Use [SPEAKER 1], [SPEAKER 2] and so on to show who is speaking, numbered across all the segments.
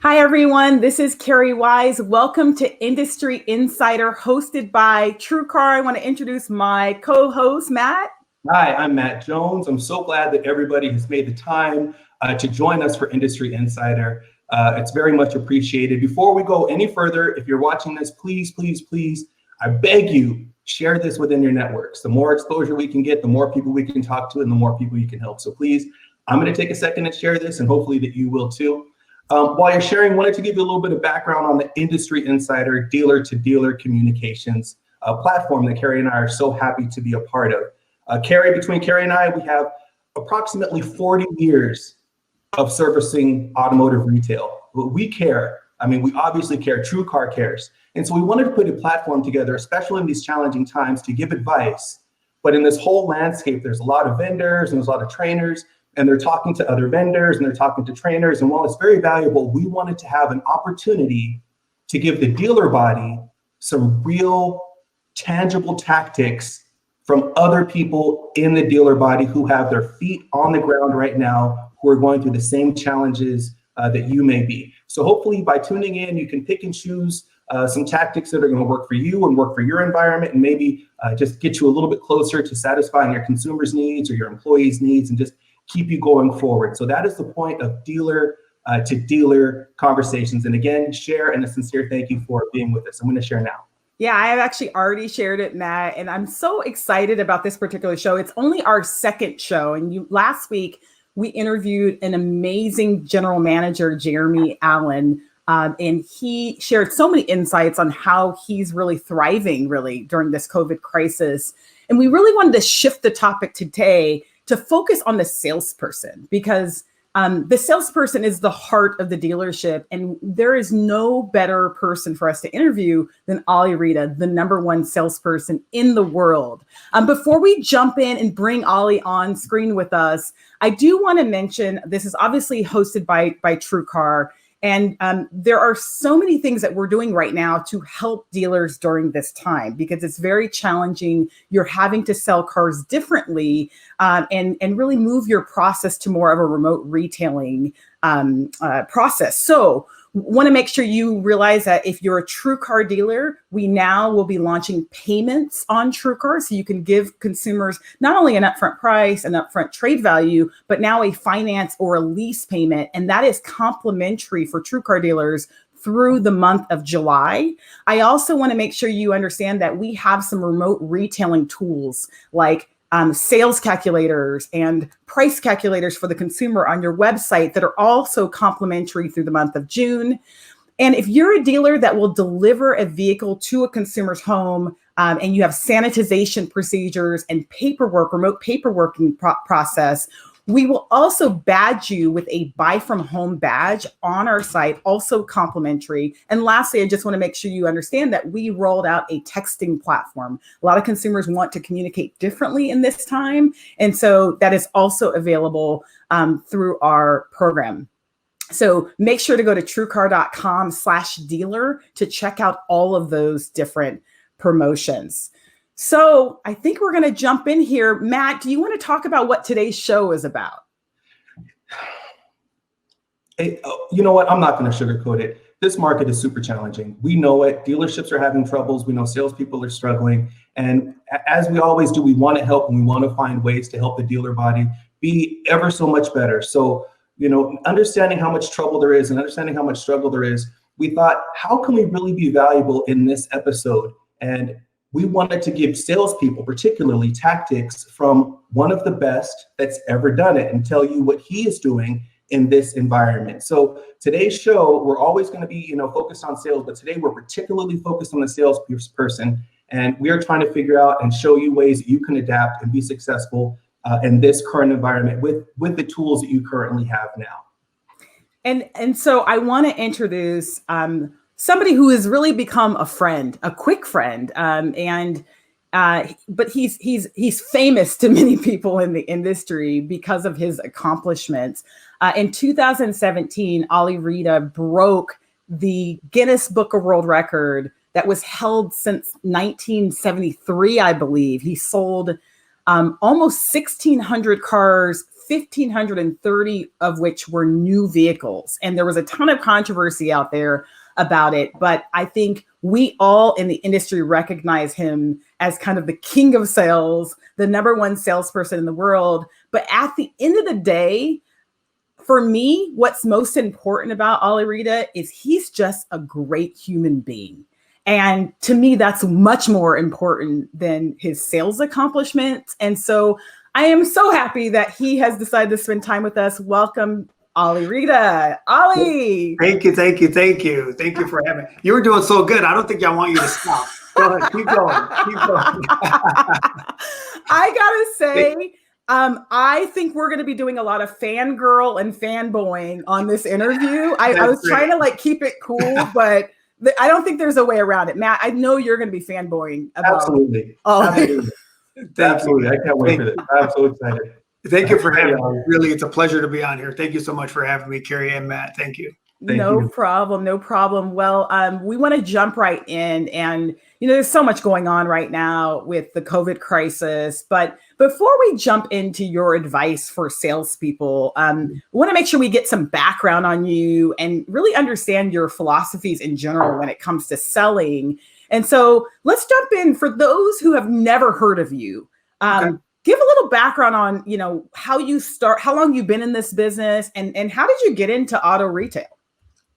[SPEAKER 1] Hi, everyone. This is Carrie Wise. Welcome to Industry Insider, hosted by TrueCar. I want to introduce my co-host, Matt.
[SPEAKER 2] Hi, I'm Matt Jones. I'm so glad that everybody has made the time to join us for Industry Insider. It's very much appreciated. Before we go any further, if you're watching this, please, I beg you, share this within your networks. The more exposure we can get, the more people we can talk to, and the more people you can help. So please, I'm going to take a second and share this, and hopefully that you will too. While you're sharing, wanted to give you a little bit of background on the Industry Insider dealer-to-dealer communications platform that Carrie and I are so happy to be a part of. Between Carrie and I, we have approximately 40 years of servicing automotive retail. We care. I mean, we obviously care. TrueCar cares. And so we wanted to put a platform together, especially in these challenging times, to give advice. But in this whole landscape, there's a lot of vendors and there's a lot of trainers, and they're talking to other vendors and they're talking to trainers. And while it's very valuable, we wanted to have an opportunity to give the dealer body some real tangible tactics from other people in the dealer body who have their feet on the ground right now, who are going through the same challenges that you may be. So hopefully by tuning in, you can pick and choose some tactics that are going to work for you and work for your environment, and maybe just get you a little bit closer to satisfying your consumers' needs or your employees' needs, and just keep you going forward. So that is the point of dealer to dealer conversations. And again, share, and a sincere thank you for being with us. I'm going to share now.
[SPEAKER 1] Yeah, I have actually already shared it, Matt, and I'm so excited about this particular show. It's only our second show, and last week we interviewed an amazing general manager, Jeremy Allen, and he shared so many insights on how he's really thriving during this COVID crisis. And we really wanted to shift the topic today to focus on the salesperson, because the salesperson is the heart of the dealership, and there is no better person for us to interview than Reda, the #1 salesperson in the world. Before we jump in and bring Ollie on screen with us, I do want to mention this is obviously hosted by TrueCar. And there are so many things that we're doing right now to help dealers during this time, because it's very challenging. You're having to sell cars differently and really move your process to more of a remote retailing process. So want to make sure you realize that if you're a TrueCar dealer, we now will be launching payments on TrueCar, so you can give consumers not only an upfront price, an upfront trade value, but now a finance or a lease payment. And that is complimentary for TrueCar dealers through the month of July. I also want to make sure you understand that we have some remote retailing tools like sales calculators and price calculators for the consumer on your website that are also complimentary through the month of June. And if you're a dealer that will deliver a vehicle to a consumer's home and you have sanitization procedures and paperwork, remote paperworking process, we will also badge you with a buy from home badge on our site, also complimentary. And lastly, I just want to make sure you understand that we rolled out a texting platform. A lot of consumers want to communicate differently in this time. And so that is also available through our program. So make sure to go to truecar.com/dealer to check out all of those different promotions. So I think we're going to jump in here. Matt, do you want to talk about what today's show is about?
[SPEAKER 2] Hey, you know what? I'm not going to sugarcoat it. This market is super challenging. We know it. Dealerships are having troubles. We know salespeople are struggling. And as we always do, we want to help, and we want to find ways to help the dealer body be ever so much better. So, understanding how much trouble there is and understanding how much struggle there is, we thought, how can we really be valuable in this episode? And we wanted to give salespeople, particularly, tactics from one of the best that's ever done it, and tell you what he is doing in this environment. So today's show, we're always going to be, focused on sales, but today we're particularly focused on the salesperson, and we are trying to figure out and show you ways that you can adapt and be successful in this current environment with the tools that you currently have now.
[SPEAKER 1] And so I want to introduce somebody who has really become a friend, a quick friend, but he's famous to many people in the industry because of his accomplishments. In 2017, Reda broke the Guinness Book of World Record that was held since 1973, I believe. He sold almost 1,600 cars, 1,530 of which were new vehicles. And there was a ton of controversy out there about it. But I think we all in the industry recognize him as kind of the king of sales, the number one salesperson in the world. But at the end of the day, for me, what's most important about Ali Reda is he's just a great human being. And to me, that's much more important than his sales accomplishments. And so I am so happy that he has decided to spend time with us. Welcome, Ali Reda. Ali.
[SPEAKER 3] Thank you. Thank you for having me. You were doing so good. I don't think I want you to stop. Go ahead. Keep going.
[SPEAKER 1] I gotta say, I think we're going to be doing a lot of fangirl and fanboying on this interview. I was trying to like keep it cool, but I don't think there's a way around it. Matt, I know you're going to be fanboying about
[SPEAKER 2] Absolutely.
[SPEAKER 3] Absolutely.
[SPEAKER 2] I can't wait for this. I'm so excited.
[SPEAKER 3] Thank you for having me. Really, it's a pleasure to be on here. Thank you so much for having me, Carrie and Matt. Thank you.
[SPEAKER 1] No problem. Well, we want to jump right in, and there's so much going on right now with the COVID crisis. But before we jump into your advice for salespeople, we want to make sure we get some background on you and really understand your philosophies in general when it comes to selling. And so let's jump in. For those who have never heard of you, give a little background on how you start, how long you've been in this business, and how did you get into auto retail?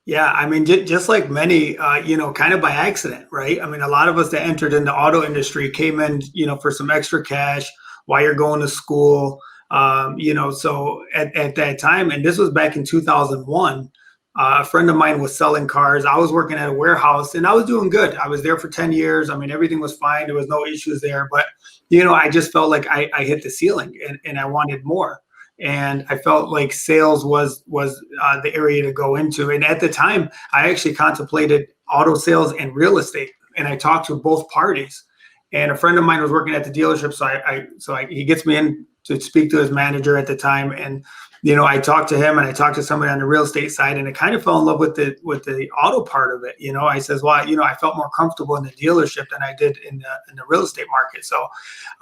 [SPEAKER 3] Yeah, I mean, just like many, kind of by accident, right? I mean, a lot of us that entered in the auto industry came in, for some extra cash while you're going to school, so at that time, and this was back in 2001, a friend of mine was selling cars. I was working at a warehouse and I was doing good. I was there for 10 years. I mean, everything was fine. There was no issues there, but, I just felt like I hit the ceiling and I wanted more. And I felt like sales was the area to go into. And at the time, I actually contemplated auto sales and real estate. And I talked to both parties. And a friend of mine was working at the dealership, so he gets me in to speak to his manager at the time. And I talked to him and I talked to somebody on the real estate side, and I kind of fell in love with the auto part of it. I says, well, I felt more comfortable in the dealership than I did in the real estate market. So,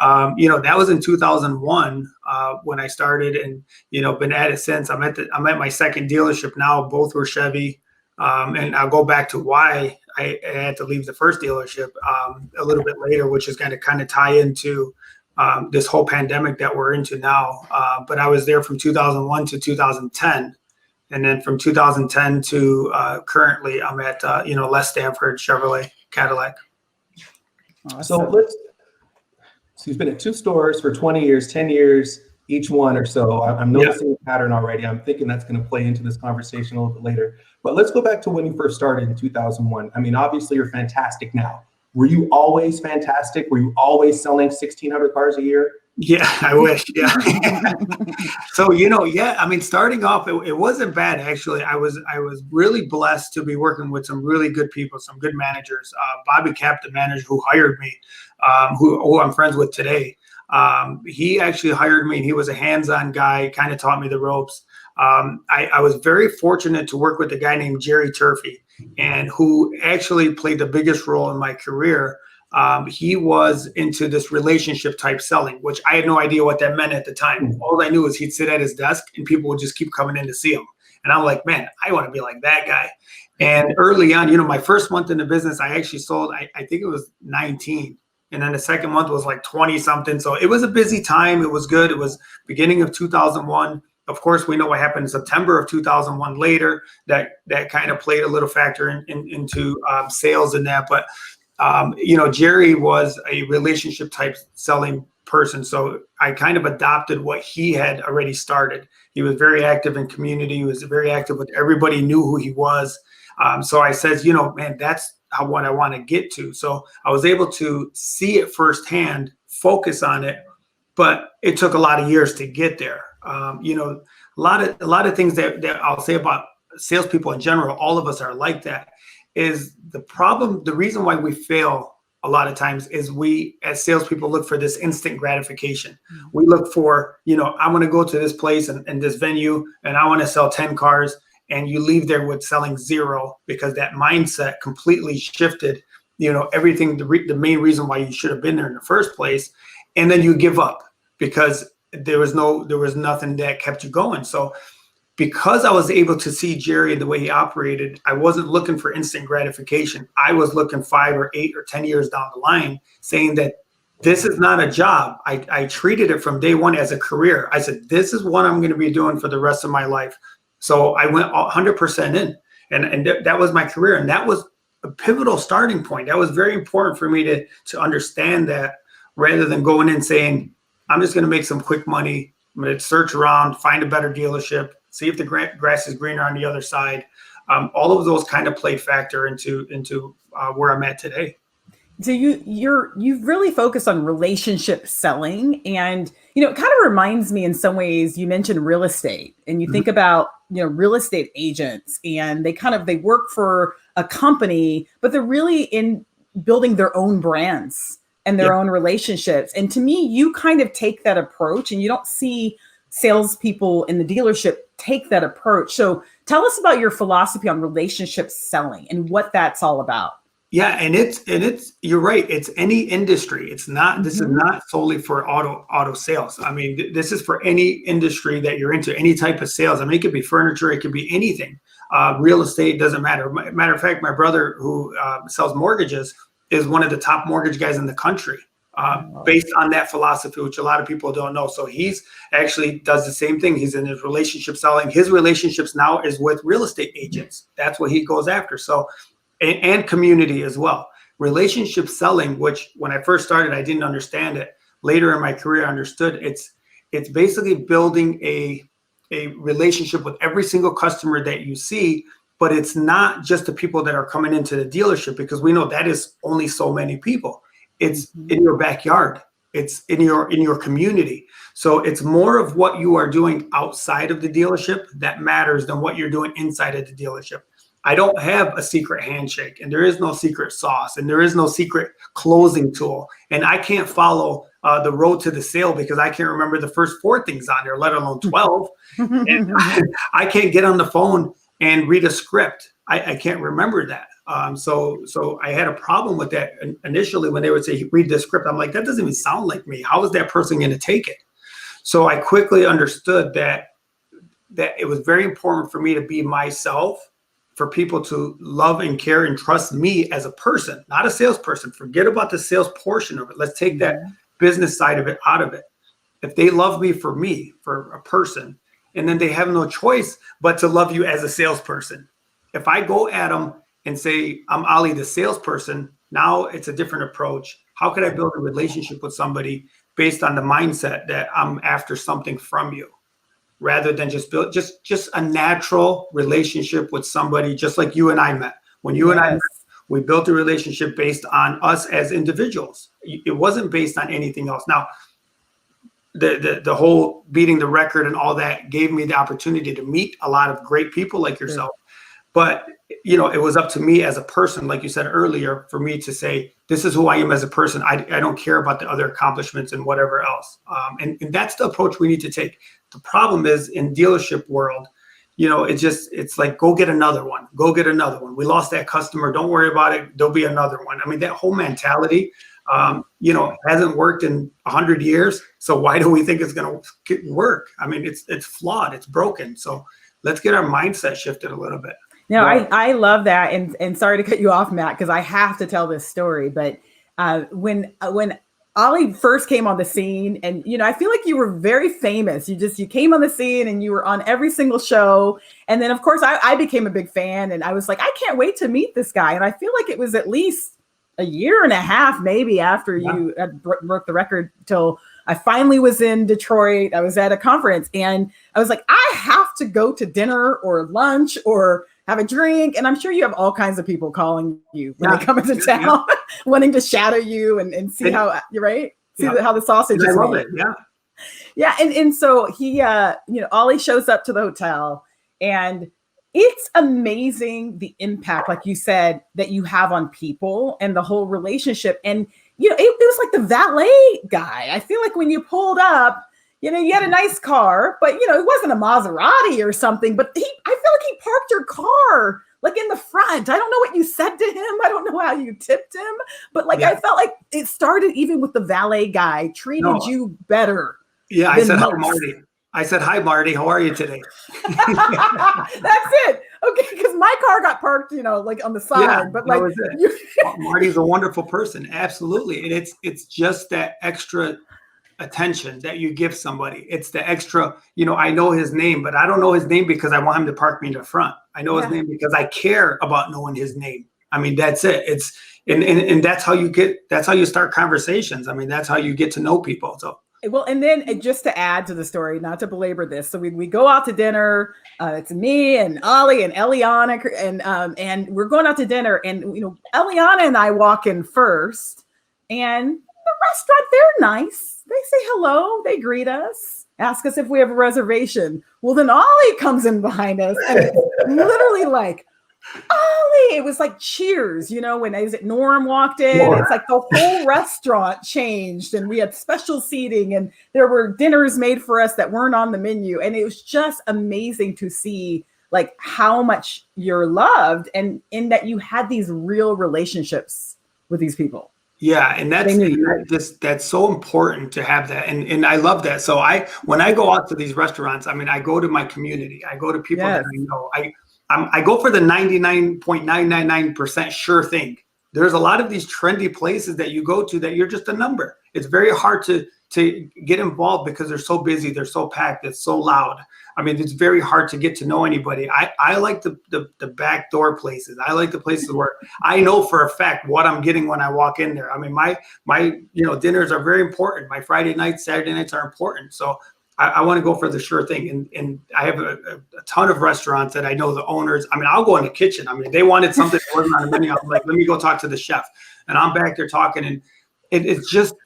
[SPEAKER 3] that was in 2001 when I started, and been at it since. I'm at my second dealership now. Both were Chevy, and I'll go back to why I had to leave the first dealership a little bit later, which is going to kind of tie into this whole pandemic that we're into now. But I was there from 2001 to 2010. And then from 2010 to currently, I'm at, Stanford Chevrolet Cadillac.
[SPEAKER 1] Awesome.
[SPEAKER 2] So he's been at 2 stores for 20 years, 10 years, each one or so. I'm noticing a pattern already. I'm thinking that's going to play into this conversation a little bit later. But let's go back to when you first started in 2001. I mean, obviously you're fantastic now. Were you always fantastic? Were you always selling 1,600 cars a year?
[SPEAKER 3] Yeah, I wish. Yeah. So, I mean, starting off, it wasn't bad, actually. I was really blessed to be working with some really good people, some good managers. Bobby Cap, the manager who hired me, who I'm friends with today, he actually hired me, and he was a hands-on guy, kind of taught me the ropes. I was very fortunate to work with a guy named Jerry Turfey, and who actually played the biggest role in my career. He was into this relationship type selling, which I had no idea what that meant at the time. All I knew is he'd sit at his desk and people would just keep coming in to see him. And I'm like, man, I want to be like that guy. And early on, my first month in the business, I actually sold, I think it was 19. And then the second month was like 20 something. So it was a busy time. It was good. It was beginning of 2001. Of course, we know what happened in September of 2001 later. That kind of played a little factor into sales in that. But, Jerry was a relationship type selling person. So I kind of adopted what he had already started. He was very active in community. He was very active with everybody, knew who he was. So I says, man, that's what I want to get to. So I was able to see it firsthand, focus on it, but it took a lot of years to get there. A lot of things that I'll say about salespeople in general, all of us are like that, is the problem. The reason why we fail a lot of times is we as salespeople look for this instant gratification. We look for, I want to go to this place and this venue and I want to sell 10 cars, and you leave there with selling 0 because that mindset completely shifted, everything, the main reason why you should have been there in the first place. And then you give up. because there was nothing that kept you going. So because I was able to see Jerry and the way he operated, I wasn't looking for instant gratification. I was looking 5 or 8 or 10 years down the line, saying that this is not a job. I treated it from day one as a career. I said, this is what I'm going to be doing for the rest of my life. So I went 100% in, and that was my career. And that was a pivotal starting point. That was very important for me to understand that, rather than going in saying, I'm just going to make some quick money. I'm going to search around, find a better dealership, see if the grass is greener on the other side. All of those kind of play factor into where I'm at today.
[SPEAKER 1] So you've really focused on relationship selling, and it kind of reminds me in some ways. You mentioned real estate, and you think about real estate agents, and they work for a company, but they're really in building their own brands and their own relationships. And to me, you kind of take that approach, and you don't see salespeople in the dealership take that approach. So tell us about your philosophy on relationship selling and what that's all about.
[SPEAKER 3] Yeah, and it's you're right. It's any industry. It's not. This is not solely for auto sales. I mean, this is for any industry that you're into, any type of sales. I mean, it could be furniture, it could be anything. Real estate, doesn't matter. Matter of fact, my brother who sells mortgages is one of the top mortgage guys in the country, based on that philosophy, which a lot of people don't know. So he's actually does the same thing. He's in his relationship selling. His relationships now is with real estate agents. That's what he goes after. So. And community as well. Relationship selling, which when I first started, I didn't understand it. Later in my career, I understood it's basically building a relationship with every single customer that you see, but it's not just the people that are coming into the dealership, because we know that is only so many people. It's in your backyard. It's in your community. So it's more of what you are doing outside of the dealership that matters than what you're doing inside of the dealership. I don't have a secret handshake, and there is no secret sauce, and there is no secret closing tool. And I can't follow the road to the sale because I can't remember the first 4 things on there, let alone 12. And I can't get on the phone and read a script. I can't remember that. So I had a problem with that initially when they would say, read the script. I'm like, that doesn't even sound like me. How is that person going to take it? So I quickly understood that it was very important for me to be myself, for people to love and care and trust me as a person, not a salesperson. Forget about the sales portion of it. Let's take that business side of it out of it. If they love me, for a person, and then they have no choice but to love you as a salesperson. If I go at them and say, I'm Ali, the salesperson, now it's a different approach. How can I build a relationship with somebody based on the mindset that I'm after something from you? Rather than just build just a natural relationship with somebody, just like you and I met. When you and I met, we built a relationship based on us as individuals. It wasn't based on anything else. Now, the whole beating the record and all that gave me the opportunity to meet a lot of great people like yourself. But it was up to me as a person, like you said earlier, for me to say, this is who I am as a person. I don't care about the other accomplishments and whatever else. And that's the approach we need to take. The problem is in dealership world, it's like, go get another one. Go get another one. We lost that customer. Don't worry about it. There'll be another one. I mean, that whole mentality, hasn't worked in 100 years. So why do we think it's going to work? I mean, it's flawed. It's broken. So let's get our mindset shifted a little bit.
[SPEAKER 1] No, I love that. And sorry to cut you off, Matt, because I have to tell this story. But when Ali first came on the scene, and I feel like you were very famous. You came on the scene and you were on every single show. And then of course I became a big fan, and I was like, I can't wait to meet this guy. And I feel like it was at least a year and a half, maybe, after you had broke the record, till I finally was in Detroit. I was at a conference, and I was like, I have to go to dinner or lunch or have a drink. And I'm sure you have all kinds of people calling you when they come into town, wanting to shadow you and see how you're right. See how the sausage is
[SPEAKER 3] love
[SPEAKER 1] made.
[SPEAKER 3] it. Yeah.
[SPEAKER 1] Yeah. And so he, Ollie shows up to the hotel, and it's amazing the impact, like you said, that you have on people and the whole relationship. And, it was like the valet guy. I feel like when you pulled up, you had a nice car, but, it wasn't a Maserati or something, but I feel like he parked your car like in the front. I don't know what you said to him. I don't know how you tipped him, but I felt like it started even with the valet guy treated you better
[SPEAKER 3] Yeah, I
[SPEAKER 1] than
[SPEAKER 3] said, hi,
[SPEAKER 1] most.
[SPEAKER 3] Marty. I said, hi, Marty. How are you today?
[SPEAKER 1] That's it. Okay, because my car got parked, like on the side,
[SPEAKER 3] Yeah,
[SPEAKER 1] but
[SPEAKER 3] that
[SPEAKER 1] like
[SPEAKER 3] was it. Marty's a wonderful person. Absolutely. And it's just that extra attention that you give somebody. It's the extra, I know his name, but I don't know his name because I want him to park me in the front. I know his name because I care about knowing his name. I mean, that's it. It's and that's how you start conversations. I mean, that's how you get to know people. So
[SPEAKER 1] well, and then just to add to the story, not to belabor this, so we go out to dinner. It's me and Ollie and Eliana, and we're going out to dinner, and Eliana and I walk in first, and the restaurant, they're nice. They say hello, they greet us, ask us if we have a reservation. Well, then Ollie comes in behind us, and it's literally like, Ollie, it was like Cheers, when Norm walked in. It's like the whole restaurant changed, and we had special seating, and there were dinners made for us that weren't on the menu. And it was just amazing to see like how much you're loved, and in that you had these real relationships with these people.
[SPEAKER 3] Yeah, and that's so important to have that, and I love that. So when I go out to these restaurants, I mean, I go to my community, I go to people that I know. I go for the 99.999% sure thing. There's a lot of these trendy places that you go to that you're just a number. It's very hard to get involved because they're so busy, they're so packed, it's so loud. I mean, it's very hard to get to know anybody. I like the back door places. I like the places where I know for a fact what I'm getting when I walk in there. I mean, my dinners are very important. My Friday nights, Saturday nights are important. So I want to go for the sure thing. And I have a ton of restaurants that I know the owners. I mean, I'll go in the kitchen. I mean, they wanted something that wasn't on the menu. I'm like, let me go talk to the chef. And I'm back there talking. And it's just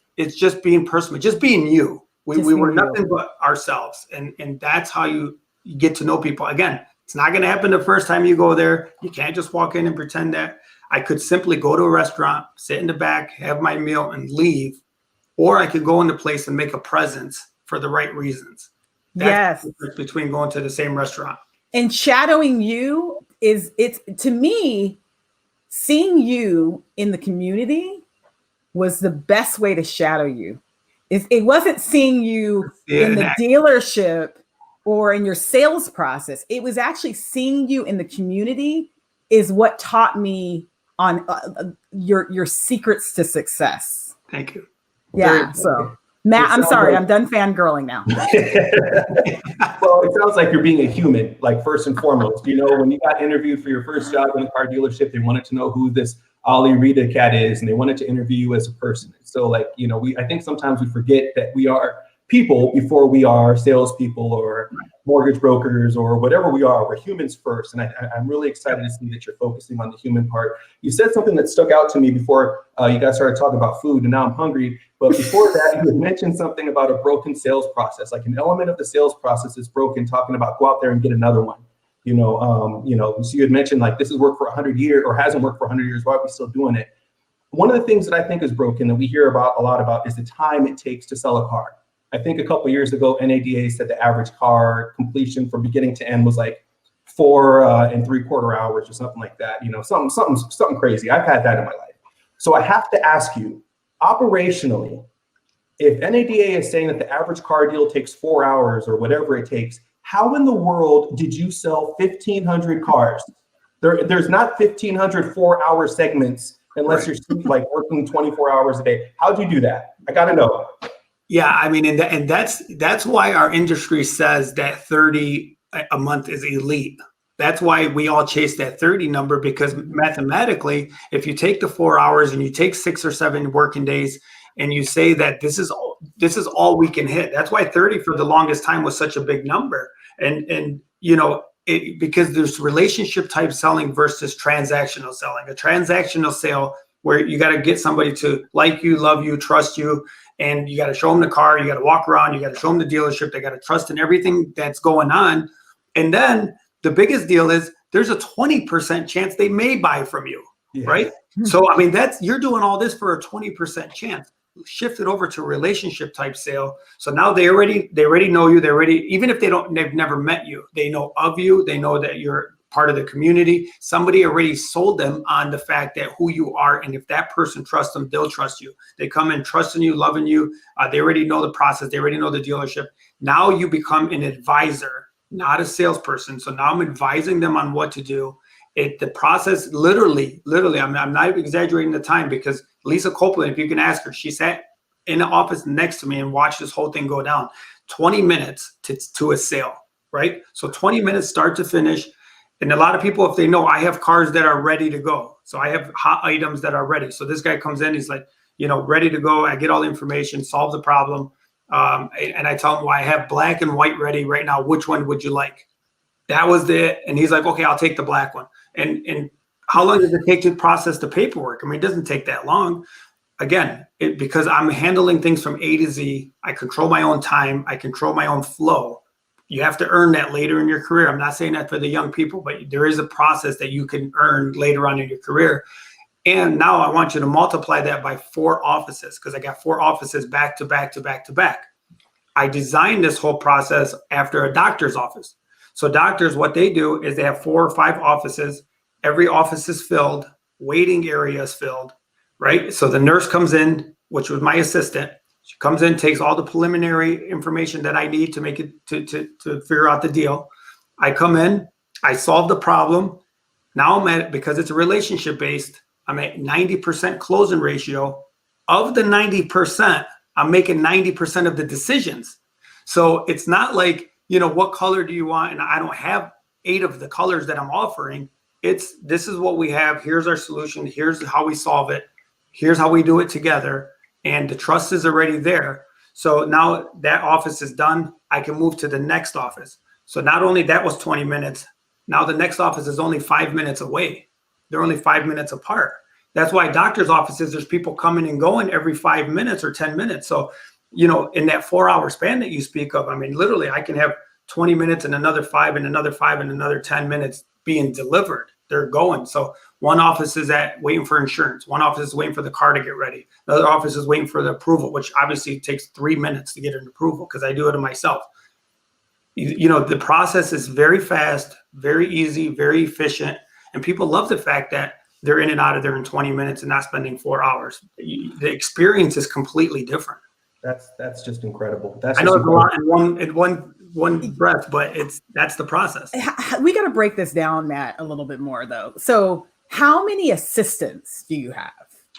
[SPEAKER 3] being personal, just being you. We were nothing but ourselves. And that's how you get to know people. Again, it's not going to happen the first time you go there. You can't just walk in and pretend that. I could simply go to a restaurant, sit in the back, have my meal and leave. Or I could go in the place and make a presence for the right reasons. That's the difference between going to the same restaurant.
[SPEAKER 1] And shadowing you it's to me, seeing you in the community was the best way to shadow you. It wasn't seeing you in the dealership or in your sales process. It was actually seeing you in the community is what taught me on your secrets to success.
[SPEAKER 3] Thank you.
[SPEAKER 1] Yeah. So Matt, I'm sorry, I'm done fangirling now.
[SPEAKER 2] Well, it sounds like you're being a human, like first and foremost. When you got interviewed for your first job in a car dealership, they wanted to know who this Ollie Reda cat is, and they wanted to interview you as a person. So I think sometimes we forget that we are people before we are salespeople or mortgage brokers or whatever we are. We're humans first. And I'm really excited to see that you're focusing on the human part. You said something that stuck out to me before you guys started talking about food, and now I'm hungry. But before that, you had mentioned something about a broken sales process, like an element of the sales process is broken, talking about go out there and get another one. So you had mentioned like this has worked for 100 years or hasn't worked for 100 years. Why are we still doing it? One of the things that I think is broken that we hear about a lot about is the time it takes to sell a car. I think a couple of years ago, NADA said the average car completion from beginning to end was like 4 and 3/4 hours or something like that. Something crazy. I've had that in my life. So I have to ask you, operationally, if NADA is saying that the average car deal takes 4 hours or whatever it takes, how in the world did you sell 1,500 cars? There's not 1,500 4-hour segments unless you're like working 24 hours a day. How'd you do that? I got to know.
[SPEAKER 3] Yeah, I mean, and that's why our industry says that 30 a month is elite. That's why we all chase that 30 number, because mathematically, if you take the 4 hours and you take 6 or 7 working days and you say that this is all we can hit, that's why 30 for the longest time was such a big number. And because there's relationship type selling versus transactional selling. A transactional sale where you got to get somebody to like you, love you, trust you. And you got to show them the car, you got to walk around, you got to show them the dealership, they got to trust in everything that's going on. And then the biggest deal is there's a 20% chance they may buy from you, right? So, I mean, you're doing all this for a 20% chance. Shift it over to a relationship type sale. So now they already know you. Even if they've never met you, they know of you. They know that you're part of the community. Somebody already sold them on the fact that who you are. And if that person trusts them, they'll trust you. They come in trusting you, loving you. They already know the process. They already know the dealership. Now you become an advisor, not a salesperson. So now I'm advising them on what to do. The process literally, I'm not even exaggerating the time, because Lisa Copeland, if you can ask her, she sat in the office next to me and watched this whole thing go down. 20 minutes to a sale, right? So 20 minutes start to finish. And a lot of people, if they know, I have cars that are ready to go. So I have hot items that are ready. So this guy comes in, he's like, ready to go. I get all the information, solve the problem. And I tell him, well, I have black and white ready right now. Which one would you like? That was it. And he's like, okay, I'll take the black one. And how long does it take to process the paperwork? I mean, it doesn't take that long. Again, because I'm handling things from A to Z. I control my own time. I control my own flow. You have to earn that later in your career. I'm not saying that for the young people, but there is a process that you can earn later on in your career. And now I want you to multiply that by 4 offices, because I got 4 offices back to back to back to back. I designed this whole process after a doctor's office. So doctors, what they do is they have 4 or 5 offices. Every office is filled. Waiting area is filled, right? So the nurse comes in, which was my assistant. She comes in, takes all the preliminary information that I need to make it to figure out the deal. I come in, I solve the problem. Now because it's a relationship based, I'm at 90% closing ratio. Of the 90%, I'm making 90% of the decisions. So it's not like, what color do you want? And I don't have 8 of the colors that I'm offering. This is what we have. Here's our solution. Here's how we solve it. Here's how we do it together. And the trust is already there. So now that office is done. I can move to the next office. So not only that was 20 minutes. Now the next office is only 5 minutes away. They're only 5 minutes apart. That's why doctor's offices, there's people coming and going every 5 minutes or 10 minutes. So, in that 4-hour span that you speak of, I mean, literally I can have 20 minutes and another 5 and another 5 and another 10 minutes being delivered. They're going. So one office is waiting for insurance. One office is waiting for the car to get ready. Another office is waiting for the approval, which obviously takes 3 minutes to get an approval because I do it myself. The process is very fast, very easy, very efficient. And people love the fact that they're in and out of there in 20 minutes and not spending 4 hours. The experience is completely different.
[SPEAKER 2] That's just incredible.
[SPEAKER 3] I know it's a lot in one breath, but that's the process.
[SPEAKER 1] We got to break this down, Matt, a little bit more though. So how many assistants do you have?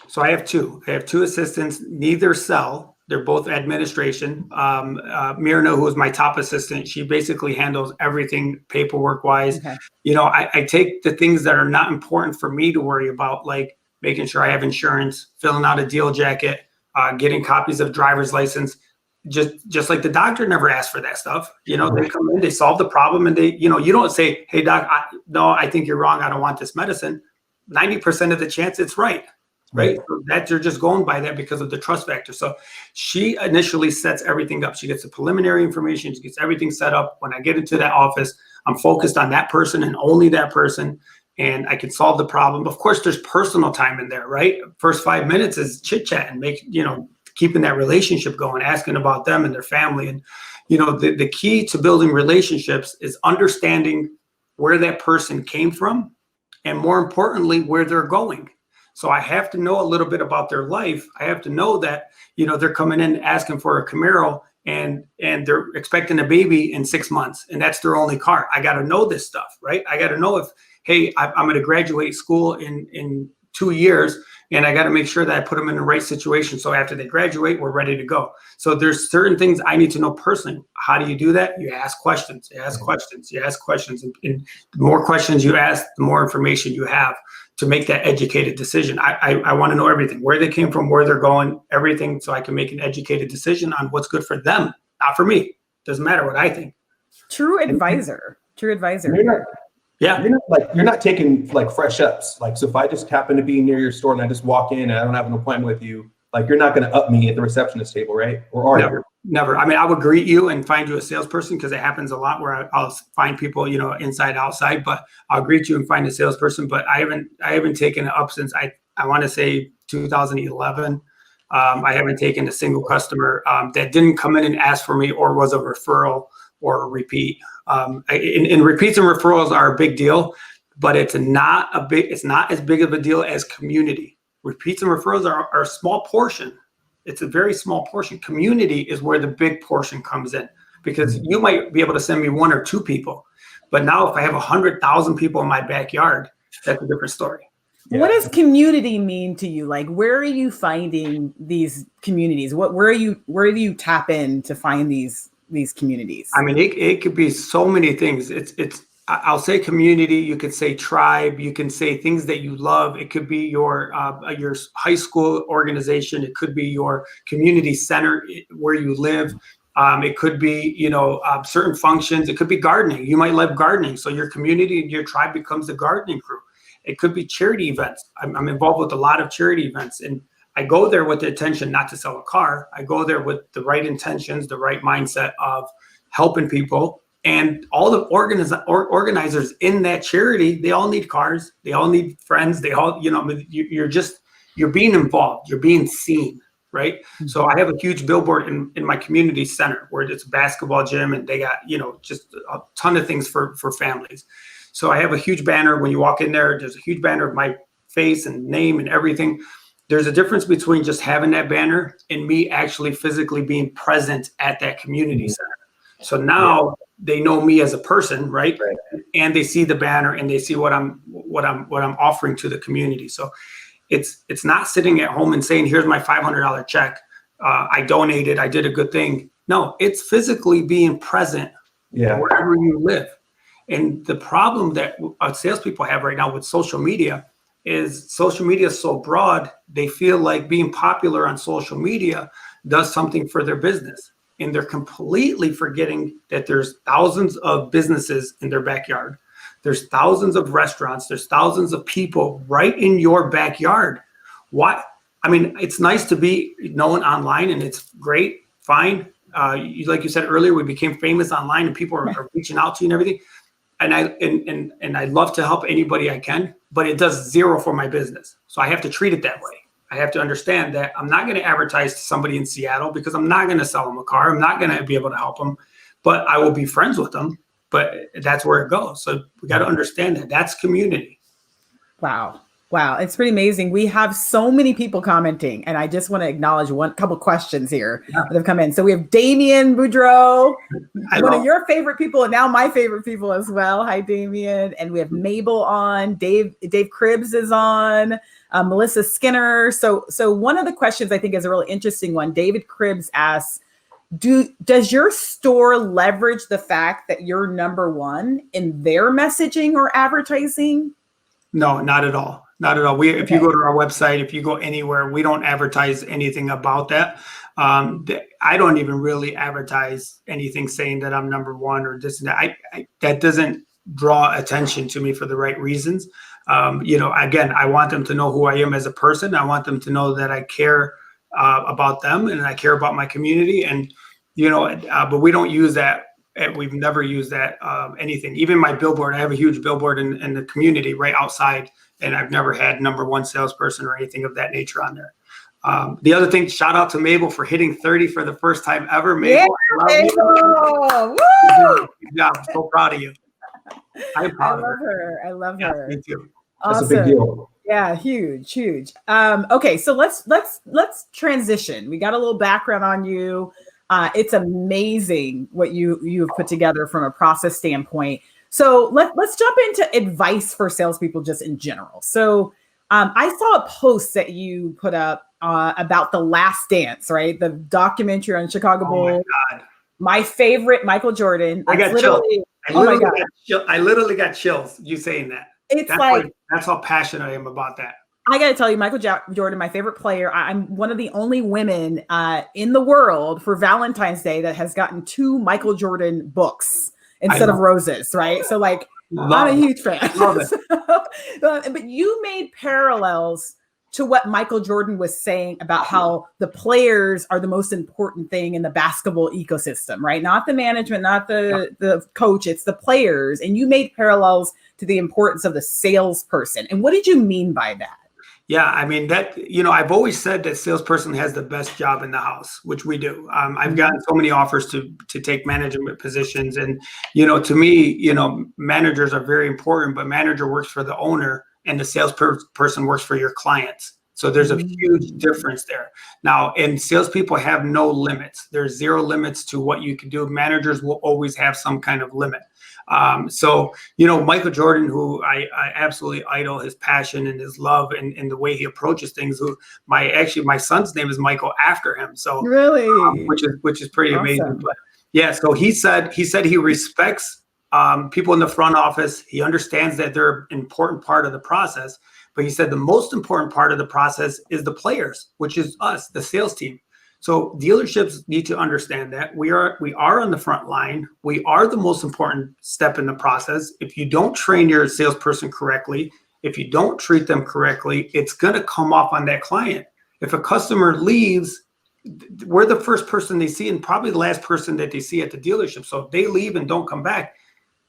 [SPEAKER 3] So I have 2. I have 2 assistants. Neither sell. They're both administration. Mirna, who is my top assistant, she basically handles everything paperwork wise. Okay. I take the things that are not important for me to worry about, like making sure I have insurance, filling out a deal jacket, getting copies of driver's license. Just like the doctor never asked for that stuff. They come in, they solve the problem, and they, you don't say, hey doc, I think you're wrong. I don't want this medicine. 90% of the chance it's right. Right. So that you're just going by that because of the trust factor. So she initially sets everything up. She gets the preliminary information. She gets everything set up. When I get into that office, I'm focused on that person and only that person. And I can solve the problem. Of course, there's personal time in there, right? First 5 minutes is chit chat and keeping that relationship going, asking about them and their family. And, the key to building relationships is understanding where that person came from. And more importantly, where they're going. So I have to know a little bit about their life. I have to know that, they're coming in asking for a Camaro and they're expecting a baby in 6 months and that's their only car. I got to know this stuff, right? I got to know if, hey, I'm going to graduate school in 2 years and I got to make sure that I put them in the right situation. So after they graduate, we're ready to go. So there's certain things I need to know personally. How do you do that? You ask questions, you ask questions, you ask questions. And the more questions you ask, the more information you have to make that educated decision. I want to know everything, where they came from, where they're going, everything, so I can make an educated decision on what's good for them, not for me. Doesn't matter what I think.
[SPEAKER 1] True advisor.
[SPEAKER 2] You're not taking like fresh ups. Like, so if I just happen to be near your store and I just walk in and I don't have an appointment with you, like you're not going to up me at the receptionist table, right? Or are you?
[SPEAKER 3] Never. I mean, I would greet you and find you a salesperson because it happens a lot where I'll find people, inside, outside, but I'll greet you and find a salesperson. But I haven't taken it up since I want to say 2011. I haven't taken a single customer that didn't come in and ask for me or was a referral or a repeat. And repeats and referrals are a big deal, but it's not as big of a deal as community. Repeats and referrals are a small portion. It's a very small portion. Community is where the big portion comes in, because you might be able to send me 1 or 2 people, but now if I have 100,000 people in my backyard, that's a different story.
[SPEAKER 1] Yeah. What does community mean to you? Like, where are you finding these communities? Where do you tap in to find these communities?
[SPEAKER 3] I mean, it could be so many things. I'll say community. You could say tribe. You can say things that you love. It could be your high school organization. It could be your community center where you live. It could be, certain functions. It could be gardening. You might love gardening, so your community and your tribe becomes the gardening crew. It could be charity events. I'm involved with a lot of charity events, and I go there with the intention not to sell a car. I go there with the right intentions, the right mindset of helping people. And all the organizers in that charity, they all need cars. They all need friends. They all, you're being involved. You're being seen, right? Mm-hmm. So I have a huge billboard in my community center where it's a basketball gym, and they got, just a ton of things for families. So I have a huge banner. When you walk in there, there's a huge banner of my face and name and everything. There's a difference between just having that banner and me actually physically being present at that community center. So now they know me as a person, right? And they see the banner and they see what I'm offering to the community. So it's not sitting at home and saying, here's my $500 check. I donated. I did a good thing. No, it's physically being present wherever you live. And the problem that salespeople have right now with social media is so broad, they feel like being popular on social media does something for their business. And they're completely forgetting that there's thousands of businesses in their backyard. There's thousands of restaurants. There's thousands of people right in your backyard. Why? I mean, it's nice to be known online, and it's great, fine. Like you said earlier, we became famous online, and people are reaching out to you and everything. And I love to help anybody I can, but it does zero for my business. So I have to treat it that way. I have to understand that I'm not going to advertise to somebody in Seattle because I'm not going to sell them a car. I'm not going to be able to help them, but I will be friends with them. But that's where it goes. So we got to understand that that's community.
[SPEAKER 1] Wow. It's pretty amazing. We have so many people commenting, and I just want to acknowledge couple questions here that have come in. So we have Damien Boudreau, one of your favorite people, and now my favorite people as well. Hi, Damien. And we have Mabel on. Dave Cribbs is on. Melissa Skinner. So one of the questions I think is a really interesting one. David Cribbs asks, does your store leverage the fact that you're number one in their messaging or advertising?
[SPEAKER 3] No, not at all. Not at all. If you go to our website, if you go anywhere, we don't advertise anything about that. I don't even really advertise anything saying that I'm number one or this and that. That doesn't draw attention to me for the right reasons. Again, I want them to know who I am as a person. I want them to know that I care about them and I care about my community. And, but we don't use that. We've never used that anything. Even my billboard, I have a huge billboard in the community right outside, and I've never had number one salesperson or anything of that nature on there. The other thing, shout out to Mabel for hitting 30 for the first time ever. Mabel,
[SPEAKER 1] Mabel.
[SPEAKER 3] Woo! Good job. I'm so proud of you. I'm proud of her.
[SPEAKER 1] I love her.
[SPEAKER 3] Me too.
[SPEAKER 1] Awesome.
[SPEAKER 2] That's a big deal.
[SPEAKER 1] Yeah, huge. Okay, so let's transition. We got a little background on you. It's amazing what you've put together from a process standpoint. So let's jump into advice for salespeople just in general. So I saw a post that you put up about The Last Dance, right? The documentary on Chicago Bulls.
[SPEAKER 3] My God.
[SPEAKER 1] My favorite, Michael Jordan.
[SPEAKER 3] I got chills. I literally got chills you saying that. That's how passionate I am about that.
[SPEAKER 1] I got to tell you, Michael Jordan, my favorite player. I'm one of the only women in the world for Valentine's Day that has gotten 2 Michael Jordan books instead of roses, right? So I'm a huge fan.
[SPEAKER 3] Love it.
[SPEAKER 1] But you made parallels to what Michael Jordan was saying about how the players are the most important thing in the basketball ecosystem, right? Not the management, not the coach, it's the players. And you made parallels to the importance of the salesperson. And what did you mean by that?
[SPEAKER 3] Yeah, I mean that, I've always said that salesperson has the best job in the house, which we do. I've gotten so many offers to take management positions, and to me, managers are very important, but manager works for the owner, and the salesperson works for your clients. So there's a huge difference there. Now, and salespeople have no limits. There's zero limits to what you can do. Managers will always have some kind of limit. So, Michael Jordan, who I absolutely idol his passion and his love and the way he approaches things, my son's name is Michael after him. So
[SPEAKER 1] really,
[SPEAKER 3] which is pretty
[SPEAKER 1] awesome.
[SPEAKER 3] amazing. But yeah, so he said he respects people in the front office. He understands that they're an important part of the process, but he said the most important part of the process is the players, which is us, the sales team. So dealerships need to understand that we are on the front line. We are the most important step in the process. If you don't train your salesperson correctly, if you don't treat them correctly, it's going to come off on that client. If a customer leaves, we're the first person they see and probably the last person that they see at the dealership. So if they leave and don't come back,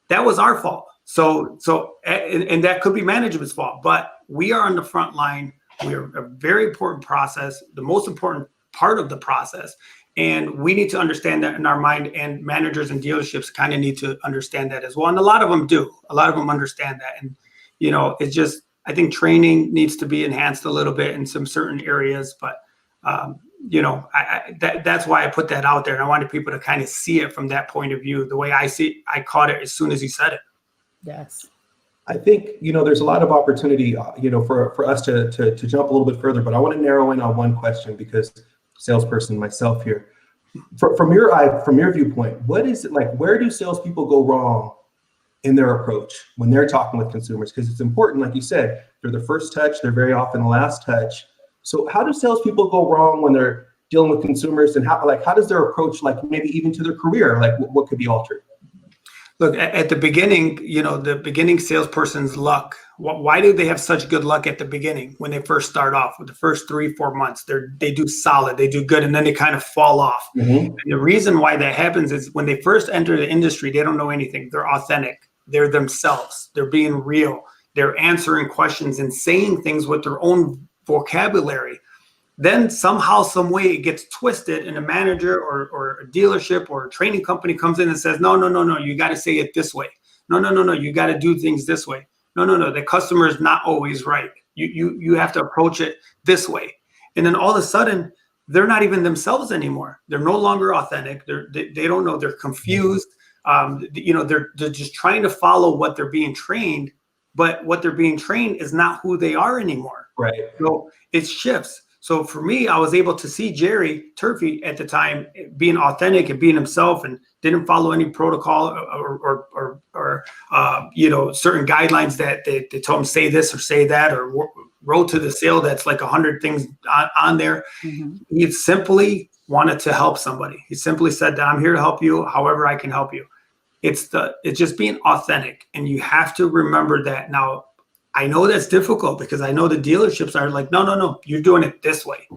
[SPEAKER 3] that was our fault. So and that could be management's fault, but we are on the front line. We are a very important process, the most important part of the process. And we need to understand that in our mind, and managers and dealerships kind of need to understand that as well. And a lot of them do. A lot of them understand that. And, it's just, I think training needs to be enhanced a little bit in some certain areas. But, that's why I put that out there. And I wanted people to kind of see it from that point of view. The way I see it, I caught it as soon as he said it.
[SPEAKER 1] Yes.
[SPEAKER 2] I think, there's a lot of opportunity, for us to jump a little bit further, but I want to narrow in on one question because salesperson myself here. From your viewpoint, what is it like? Where do salespeople go wrong in their approach when they're talking with consumers? Because it's important, like you said, they're the first touch, they're very often the last touch. So how do salespeople go wrong when they're dealing with consumers, and how does their approach, like maybe even to their career, like what could be altered?
[SPEAKER 3] Look, at the beginning, the beginning salesperson's luck. Why do they have such good luck at the beginning when they first start off? With the first 3-4 months, they do solid, they do good, and then they kind of fall off. And the reason why that happens is when they first enter the industry, they don't know anything. They're authentic. They're themselves. They're being real. They're answering questions and saying things with their own vocabulary. Then somehow, some way it gets twisted, and a manager or a dealership or a training company comes in and says, no, you got to say it this way. No, you got to do things this way. No, the customer is not always right. You have to approach it this way. And then all of a sudden, they're not even themselves anymore. They're no longer authentic. They don't know. They're confused. They're just trying to follow what they're being trained, but what they're being trained is not who they are anymore.
[SPEAKER 2] Right.
[SPEAKER 3] So it shifts. So for me, I was able to see Jerry Turfy at the time being authentic and being himself, and didn't follow any protocol or certain guidelines that they told him say this or say that, or road to the sale that's like 100 things on there. He simply wanted to help somebody. He simply said that I'm here to help you however I can help you. It's just being authentic, and you have to remember that. Now, I know that's difficult because I know the dealerships are like, no, you're doing it this way.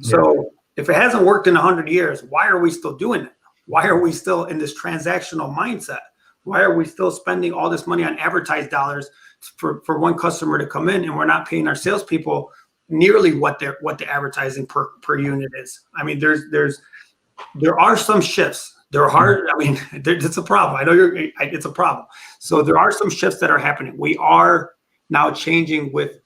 [SPEAKER 3] So if it hasn't worked in 100 years, why are we still doing it? Why are we still in this transactional mindset? Why are we still spending all this money on advertised dollars for one customer to come in, and we're not paying our salespeople nearly what the advertising per unit is? I mean, there are some shifts. They're hard. I mean, it's a problem. I know it's a problem. So there are some shifts that are happening. We are now changing with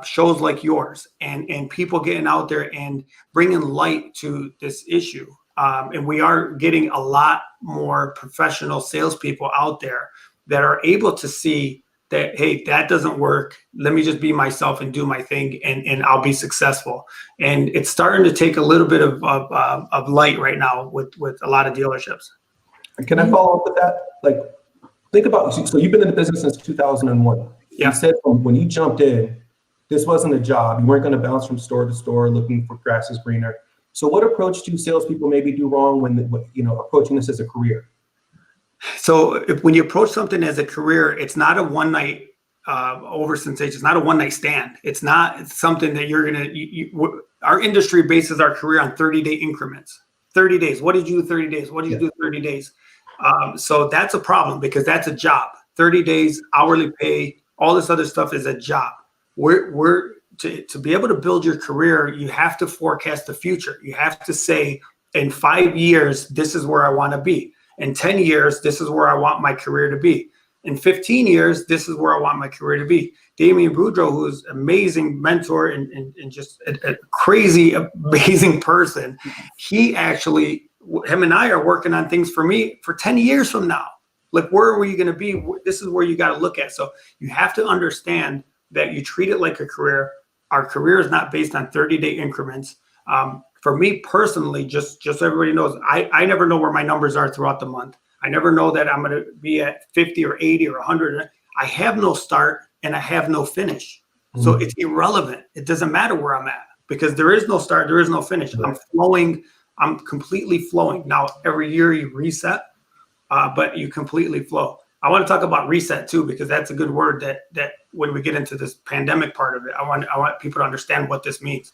[SPEAKER 3] shows like yours and people getting out there and bringing light to this issue. And we are getting a lot more professional salespeople out there that are able to see that, hey, that doesn't work. Let me just be myself and do my thing, and I'll be successful. And it's starting to take a little bit of light right now with a lot of dealerships.
[SPEAKER 2] Can I follow up with that? Like, think about, so you've been in the business since 2001.
[SPEAKER 3] Yeah.
[SPEAKER 2] You said when you jumped in, this wasn't a job. You weren't going to bounce from store to store looking for grass is greener. So what approach do salespeople maybe do wrong when approaching this as a career? So
[SPEAKER 3] when you approach something as a career, it's not a one night over sensation. It's not a one night stand. It's something that you're going to, our industry bases our career on 30-day increments. 30 days. What did you do 30 days? What did you do 30 days? So that's a problem because that's a job. 30 days, hourly pay, all this other stuff is a job. to be able to build your career, you have to forecast the future. You have to say, in 5 years, this is where I want to be. In 10 years, this is where I want my career to be. In 15 years, this is where I want my career to be. Damian Boudreaux, who's an amazing mentor and just a crazy, amazing person, him and I are working on things for me for 10 years from now. Like, where are we going to be? This is where you got to look at. So you have to understand that you treat it like a career. Our career is not based on 30-day increments. For me personally, just so everybody knows, I never know where my numbers are throughout the month. I never know that I'm going to be at 50 or 80 or 100. I have no start and I have no finish. So it's irrelevant. It doesn't matter where I'm at because there is no start, there is no finish. I'm flowing. I'm completely flowing. Now, every year you reset, but you completely flow. I want to talk about reset too, because that's a good word that when we get into this pandemic part of it, I want people to understand what this means.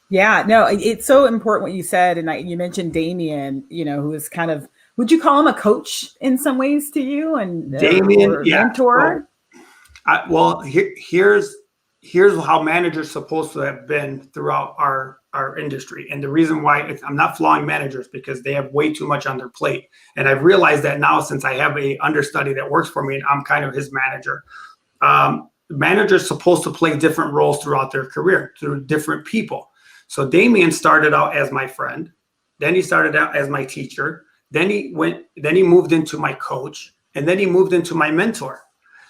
[SPEAKER 1] Yeah, no, it's so important what you said. And you mentioned Damian, who is kind of, would you call him a coach in some ways to you? And
[SPEAKER 3] Damian,
[SPEAKER 1] mentor?
[SPEAKER 3] Here's how managers supposed to have been throughout our industry. And the reason why I'm not flaws managers, because they have way too much on their plate. And I've realized that now, since I have a understudy that works for me and I'm kind of his manager. Managers supposed to play different roles throughout their career through different people. So Damian started out as my friend, then he started out as my teacher, then he moved into my coach, and then he moved into my mentor.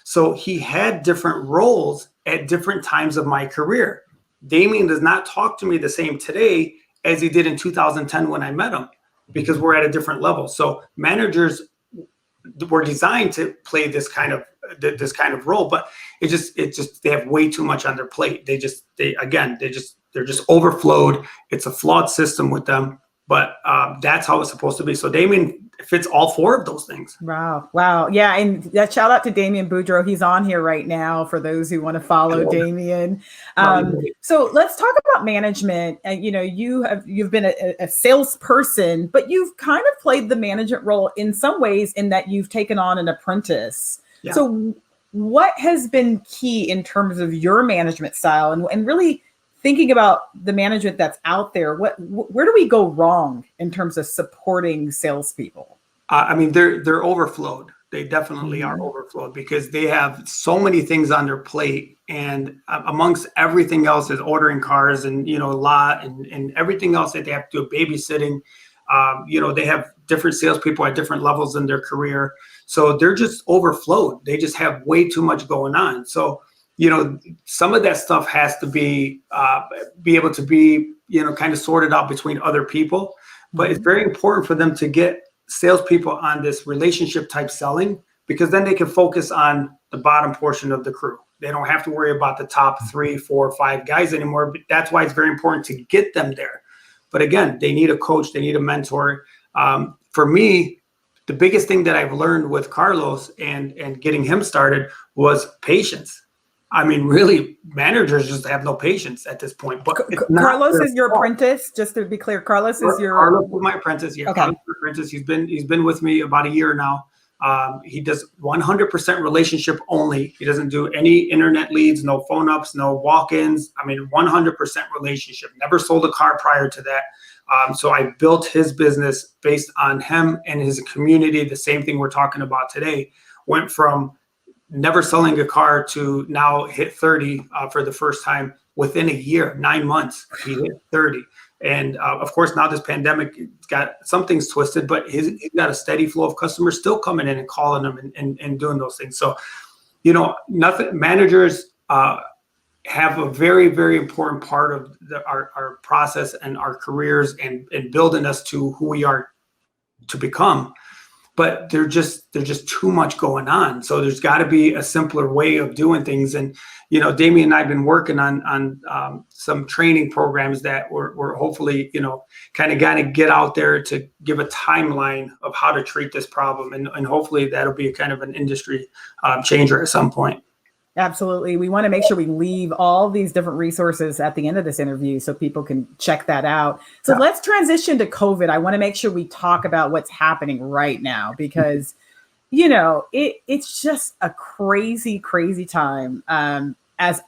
[SPEAKER 3] So he had different roles at different times of my career. Damian does not talk to me the same today as he did in 2010 when I met him, because we're at a different level. So managers were designed to play this kind of role, but it just they have way too much on their plate. They're just overflowed. It's a flawed system with them, but that's how it's supposed to be. So Damian fits all four of those things.
[SPEAKER 1] Wow. Yeah. And that shout out to Damian Boudreaux. He's on here right now for those who want to follow Damian. So let's talk about management. You've been a salesperson, but you've kind of played the management role in some ways in that you've taken on an apprentice. Yeah. So what has been key in terms of your management style and really thinking about the management that's out there? Where do we go wrong in terms of supporting salespeople?
[SPEAKER 3] They're overflowed. They definitely are overflowed because they have so many things on their plate, and amongst everything else is ordering cars and lot and everything else that they have to do, babysitting. They have different salespeople at different levels in their career, so they're just overflowed. They just have way too much going on. So some of that stuff has to be able to be, kind of sorted out between other people. But it's very important for them to get salespeople on this relationship type selling, because then they can focus on the bottom portion of the crew. They don't have to worry about the top 3, 4, 5 guys anymore. But that's why it's very important to get them there. But again, they need a coach. They need a mentor. For me, the biggest thing that I've learned with Carlos and getting him started was patience. Really, managers just have no patience at this point. But
[SPEAKER 1] Carlos is your apprentice, just to be clear. Carlos is
[SPEAKER 3] my apprentice. Yeah, okay. Carlos is my apprentice. He's been with me about a year now. He does 100% relationship only. He doesn't do any internet leads, no phone ups, no walk-ins. 100% relationship. Never sold a car prior to that. So I built his business based on him and his community. The same thing we're talking about today. Went from never selling a car to now hit 30 for the first time within a year, 9 months. He hit 30. And of course, now this pandemic got some things twisted, but he's got a steady flow of customers still coming in and calling him and doing those things. So, managers have a very, very important part of our process and our careers and building us to who we are to become. But there's just too much going on. So there's got to be a simpler way of doing things. And, Damian and I have been working on some training programs that we're hopefully, kind of get out there to give a timeline of how to treat this problem. And hopefully that'll be a kind of an industry changer at some point.
[SPEAKER 1] Absolutely. We want to make sure we leave all these different resources at the end of this interview so people can check that out. So Let's transition to COVID. I want to make sure we talk about what's happening right now because, it's just a crazy, crazy time. as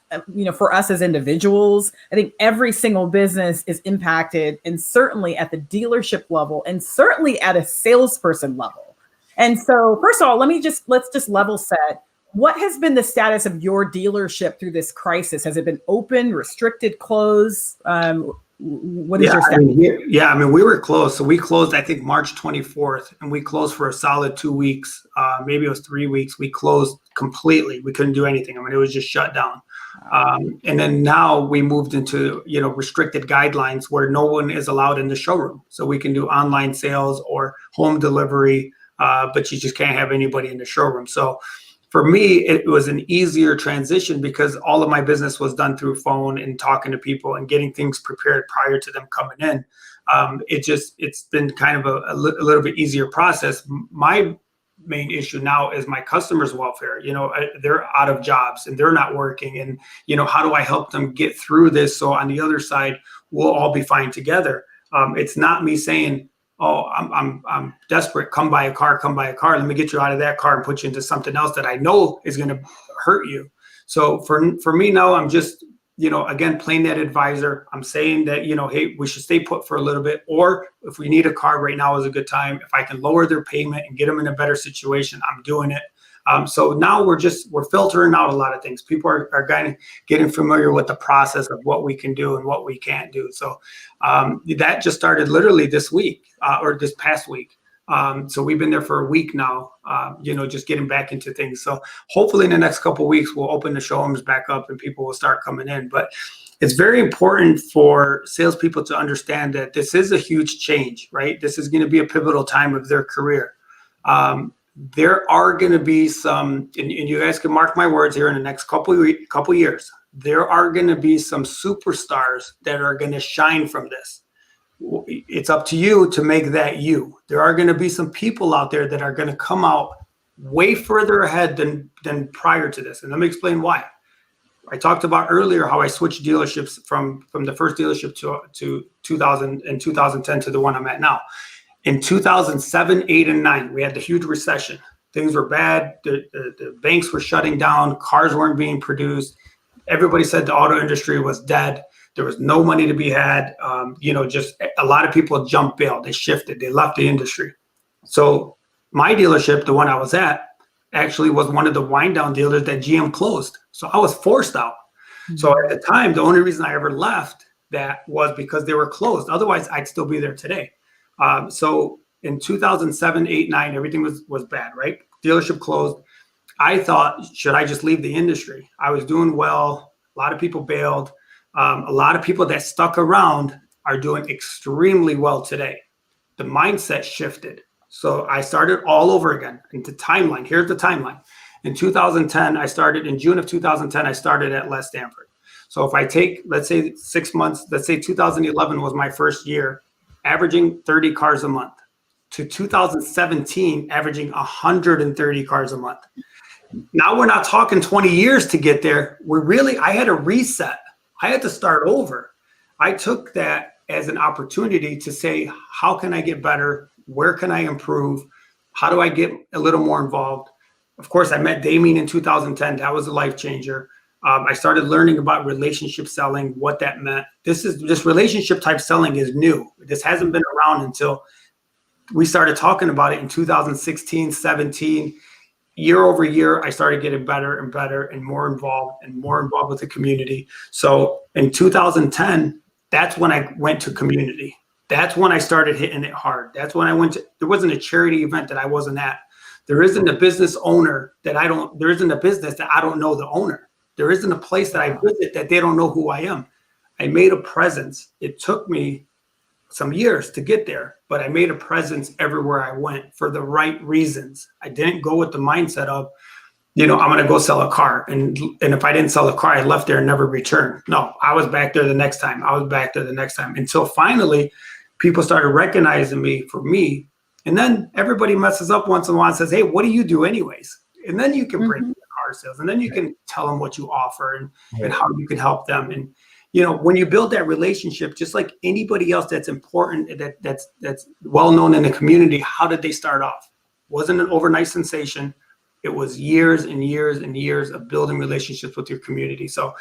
[SPEAKER 1] for us as individuals. I think every single business is impacted, and certainly at the dealership level, and certainly at a salesperson level. And so, first of all, let's just level set. What has been the status of your dealership through this crisis? Has it been open, restricted, closed? What is your status?
[SPEAKER 3] I mean, we were closed. So we closed, I think, March 24th, and we closed for a solid 2 weeks. Maybe it was 3 weeks. We closed completely. We couldn't do anything. I mean, it was just shut down. And then now we moved into, restricted guidelines where no one is allowed in the showroom. So we can do online sales or home delivery, but you just can't have anybody in the showroom. So for me, it was an easier transition because all of my business was done through phone and talking to people and getting things prepared prior to them coming in. It's been kind of a little bit easier process. My main issue now is my customers' welfare. They're out of jobs and they're not working. And, how do I help them get through this? So on the other side, we'll all be fine together. It's not me saying, oh, I'm desperate. Come buy a car. Let me get you out of that car and put you into something else that I know is going to hurt you. So for me now, I'm just, again, playing that advisor. I'm saying that, hey, we should stay put for a little bit. Or if we need a car right now is a good time. If I can lower their payment and get them in a better situation, I'm doing it. So now we're filtering out a lot of things. People are kind of getting familiar with the process of what we can do and what we can't do. So that just started literally this week or this past week. So we've been there for a week now, just getting back into things. So hopefully in the next couple of weeks, we'll open the showrooms back up and people will start coming in. But it's very important for salespeople to understand that this is a huge change, right? This is going to be a pivotal time of their career. There are going to be some, and you guys can mark my words here in the next couple years, there are going to be some superstars that are going to shine from this. It's up to you to make that you. There are going to be some people out there that are going to come out way further ahead than prior to this. And let me explain why. I talked about earlier how I switched dealerships from the first dealership to 2010 to the one I'm at now. In 2007, 8, and 9, we had the huge recession. Things were bad. The banks were shutting down. Cars weren't being produced. Everybody said the auto industry was dead. There was no money to be had. Just a lot of people jumped bail. They shifted. They left the industry. So my dealership, the one I was at, actually was one of the wind down dealers that GM closed. So I was forced out. Mm-hmm. So at the time, the only reason I ever left that was because they were closed. Otherwise, I'd still be there today. So in 2007, 8, 9, everything was bad, right? Dealership closed. I thought, should I just leave the industry? I was doing well. A lot of people bailed. A lot of people that stuck around are doing extremely well today. The mindset shifted. So I started all over again into timeline. Here's the timeline. In 2010, in June of 2010, I started at Stanford. So if I take, let's say 6 months, let's say 2011 was my first year, averaging 30 cars a month, to 2017, averaging 130 cars a month. Now we're not talking 20 years to get there. I had a reset. I had to start over. I took that as an opportunity to say, how can I get better? Where can I improve? How do I get a little more involved? Of course, I met Damien in 2010. That was a life changer. I started learning about relationship selling, what that meant. This relationship type selling is new. This hasn't been around until we started talking about it in 2016, 17. Year over year, I started getting better and better and more involved with the community. So in 2010, that's when I went to community. That's when I started hitting it hard. That's when there wasn't a charity event that I wasn't at. There isn't a business owner there isn't a business that I don't know the owner. There isn't a place that I visit that they don't know who I am. I made a presence. It took me some years to get there, but I made a presence everywhere I went for the right reasons. I didn't go with the mindset of, I'm going to go sell a car. And if I didn't sell a car, I left there and never returned. No, I was back there the next time. Until finally people started recognizing me for me. And then everybody messes up once in a while and says, hey, what do you do anyways? And then you can bring them to car sales, and then you can tell them what you offer and how you can help them. And, when you build that relationship, just like anybody else that's important, that's well-known in the community, how did they start off? Wasn't an overnight sensation. It was years and years and years of building relationships with your community. So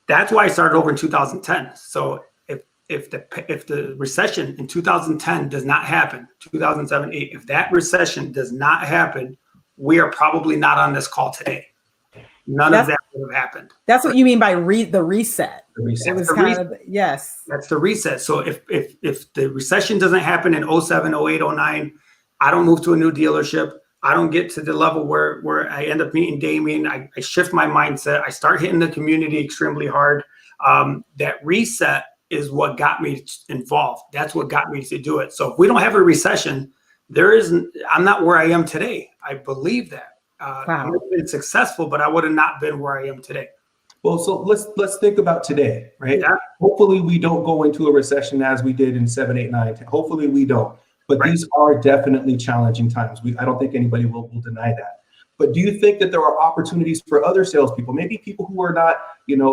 [SPEAKER 3] that's why I started over in 2010. So if the recession in 2010 does not happen, 2007, 8, if that recession does not happen, we are probably not on this call today. None of that would have happened.
[SPEAKER 1] That's what you mean by the reset.
[SPEAKER 2] The reset.
[SPEAKER 1] It was kind of, yes.
[SPEAKER 3] That's the reset. So if the recession doesn't happen in 07, 08, 09, I don't move to a new dealership. I don't get to the level where I end up meeting Damien. I shift my mindset. I start hitting the community extremely hard. That reset is what got me involved. That's what got me to do it. So if we don't have a recession, I'm not where I am today. I believe that.
[SPEAKER 1] Wow.
[SPEAKER 3] I would have been successful, but I would have not been where I am today.
[SPEAKER 2] Well, so let's think about today, right?
[SPEAKER 3] Yeah.
[SPEAKER 2] Hopefully we don't go into a recession as we did in 7, 8, 9, 10. Hopefully we don't. But
[SPEAKER 3] Right.
[SPEAKER 2] These are definitely challenging times. I don't think anybody will deny that. But do you think that there are opportunities for other salespeople, maybe people who are not,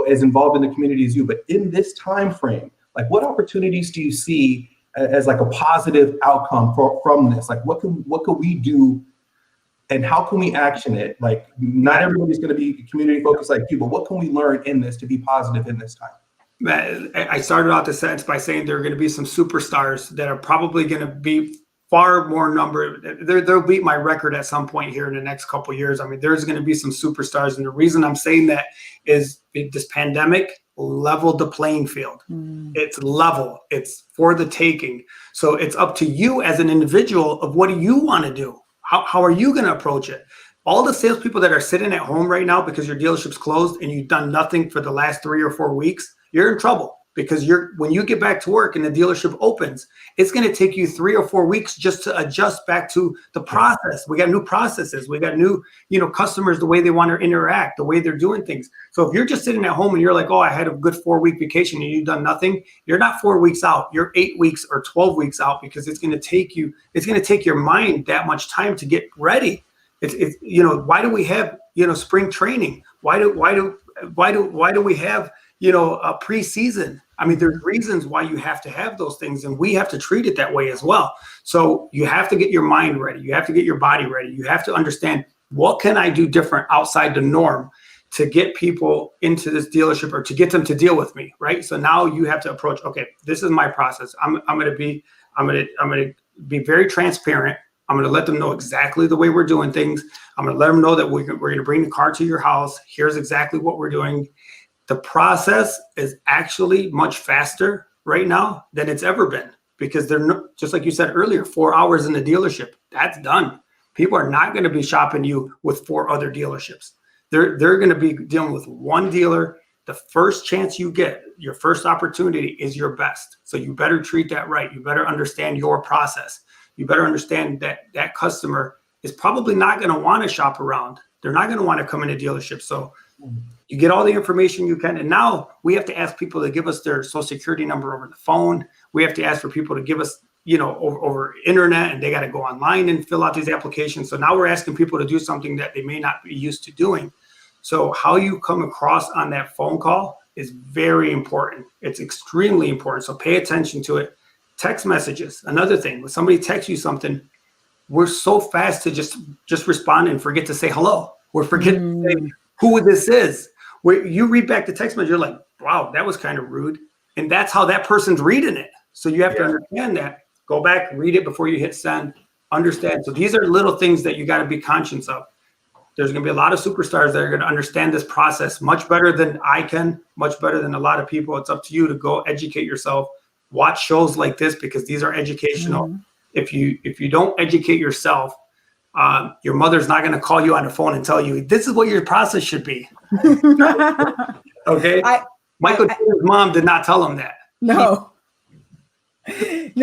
[SPEAKER 2] as involved in the community as you, but in this time frame, like what opportunities do you see as like a positive outcome from this? Like what could we do and how can we action it? Like not everybody's going to be community focused like you, but what can we learn in this to be positive in this time?
[SPEAKER 3] I started out the sentence by saying there are going to be some superstars that are probably going to be far more number. They'll beat my record at some point here in the next couple of years. I mean, there's going to be some superstars. And the reason I'm saying that is this pandemic leveled the playing field. It's level. It's for the taking. So it's up to you as an individual of what do you want to do? How are you going to approach it? All the salespeople that are sitting at home right now because your dealership's closed and you've done nothing for the last 3 or 4 weeks, you're in trouble because when you get back to work and the dealership opens, it's going to take you 3 or 4 weeks just to adjust back to the process. We got new processes. We got new, customers, the way they want to interact, the way they're doing things. So if you're just sitting at home and you're like, oh, I had a good 4-week vacation and you've done nothing, you're not 4 weeks out. You're 8 weeks or 12 weeks out because it's going to take your mind that much time to get ready. It's why do we have, spring training? Why do we have, a preseason? I mean, there's reasons why you have to have those things and we have to treat it that way as well. So you have to get your mind ready. You have to get your body ready. You have to understand what can I do different outside the norm to get people into this dealership or to get them to deal with me. Right. So now you have to approach, okay, this is my process. I'm going to be very transparent. I'm going to let them know exactly the way we're doing things. I'm going to let them know that we're going to bring the car to your house. Here's exactly what we're doing. The process is actually much faster right now than it's ever been because just like you said earlier, 4 hours in the dealership, that's done. People are not going to be shopping you with 4 other dealerships. They're going to be dealing with one dealer. The first chance you get, your first opportunity is your best. So you better treat that right. You better understand your process. You better understand that customer is probably not going to want to shop around. They're not going to want to come in a dealership. So you get all the information you can. And now we have to ask people to give us their social security number over the phone. We have to ask for people to give us, over internet, and they got to go online and fill out these applications. So now we're asking people to do something that they may not be used to doing. So how you come across on that phone call is very important. It's extremely important. So pay attention to it. Text messages, another thing. When somebody texts you something, we're so fast to just respond and forget to say hello. We're forgetting to say who this is. Where you read back the text message, you're like, wow, that was kind of rude. And that's how that person's reading it. So you have to understand that. Go back, read it before you hit send. Understand. So these are little things that you got to be conscious of. There's going to be a lot of superstars that are going to understand this process much better than I can, much better than a lot of people. It's up to you to go educate yourself. Watch shows like this because these are educational. If you don't educate yourself, your mother's not going to call you on the phone and tell you this is what your process should be. Okay, Michael Jordan's mom did not tell him that.
[SPEAKER 1] No, it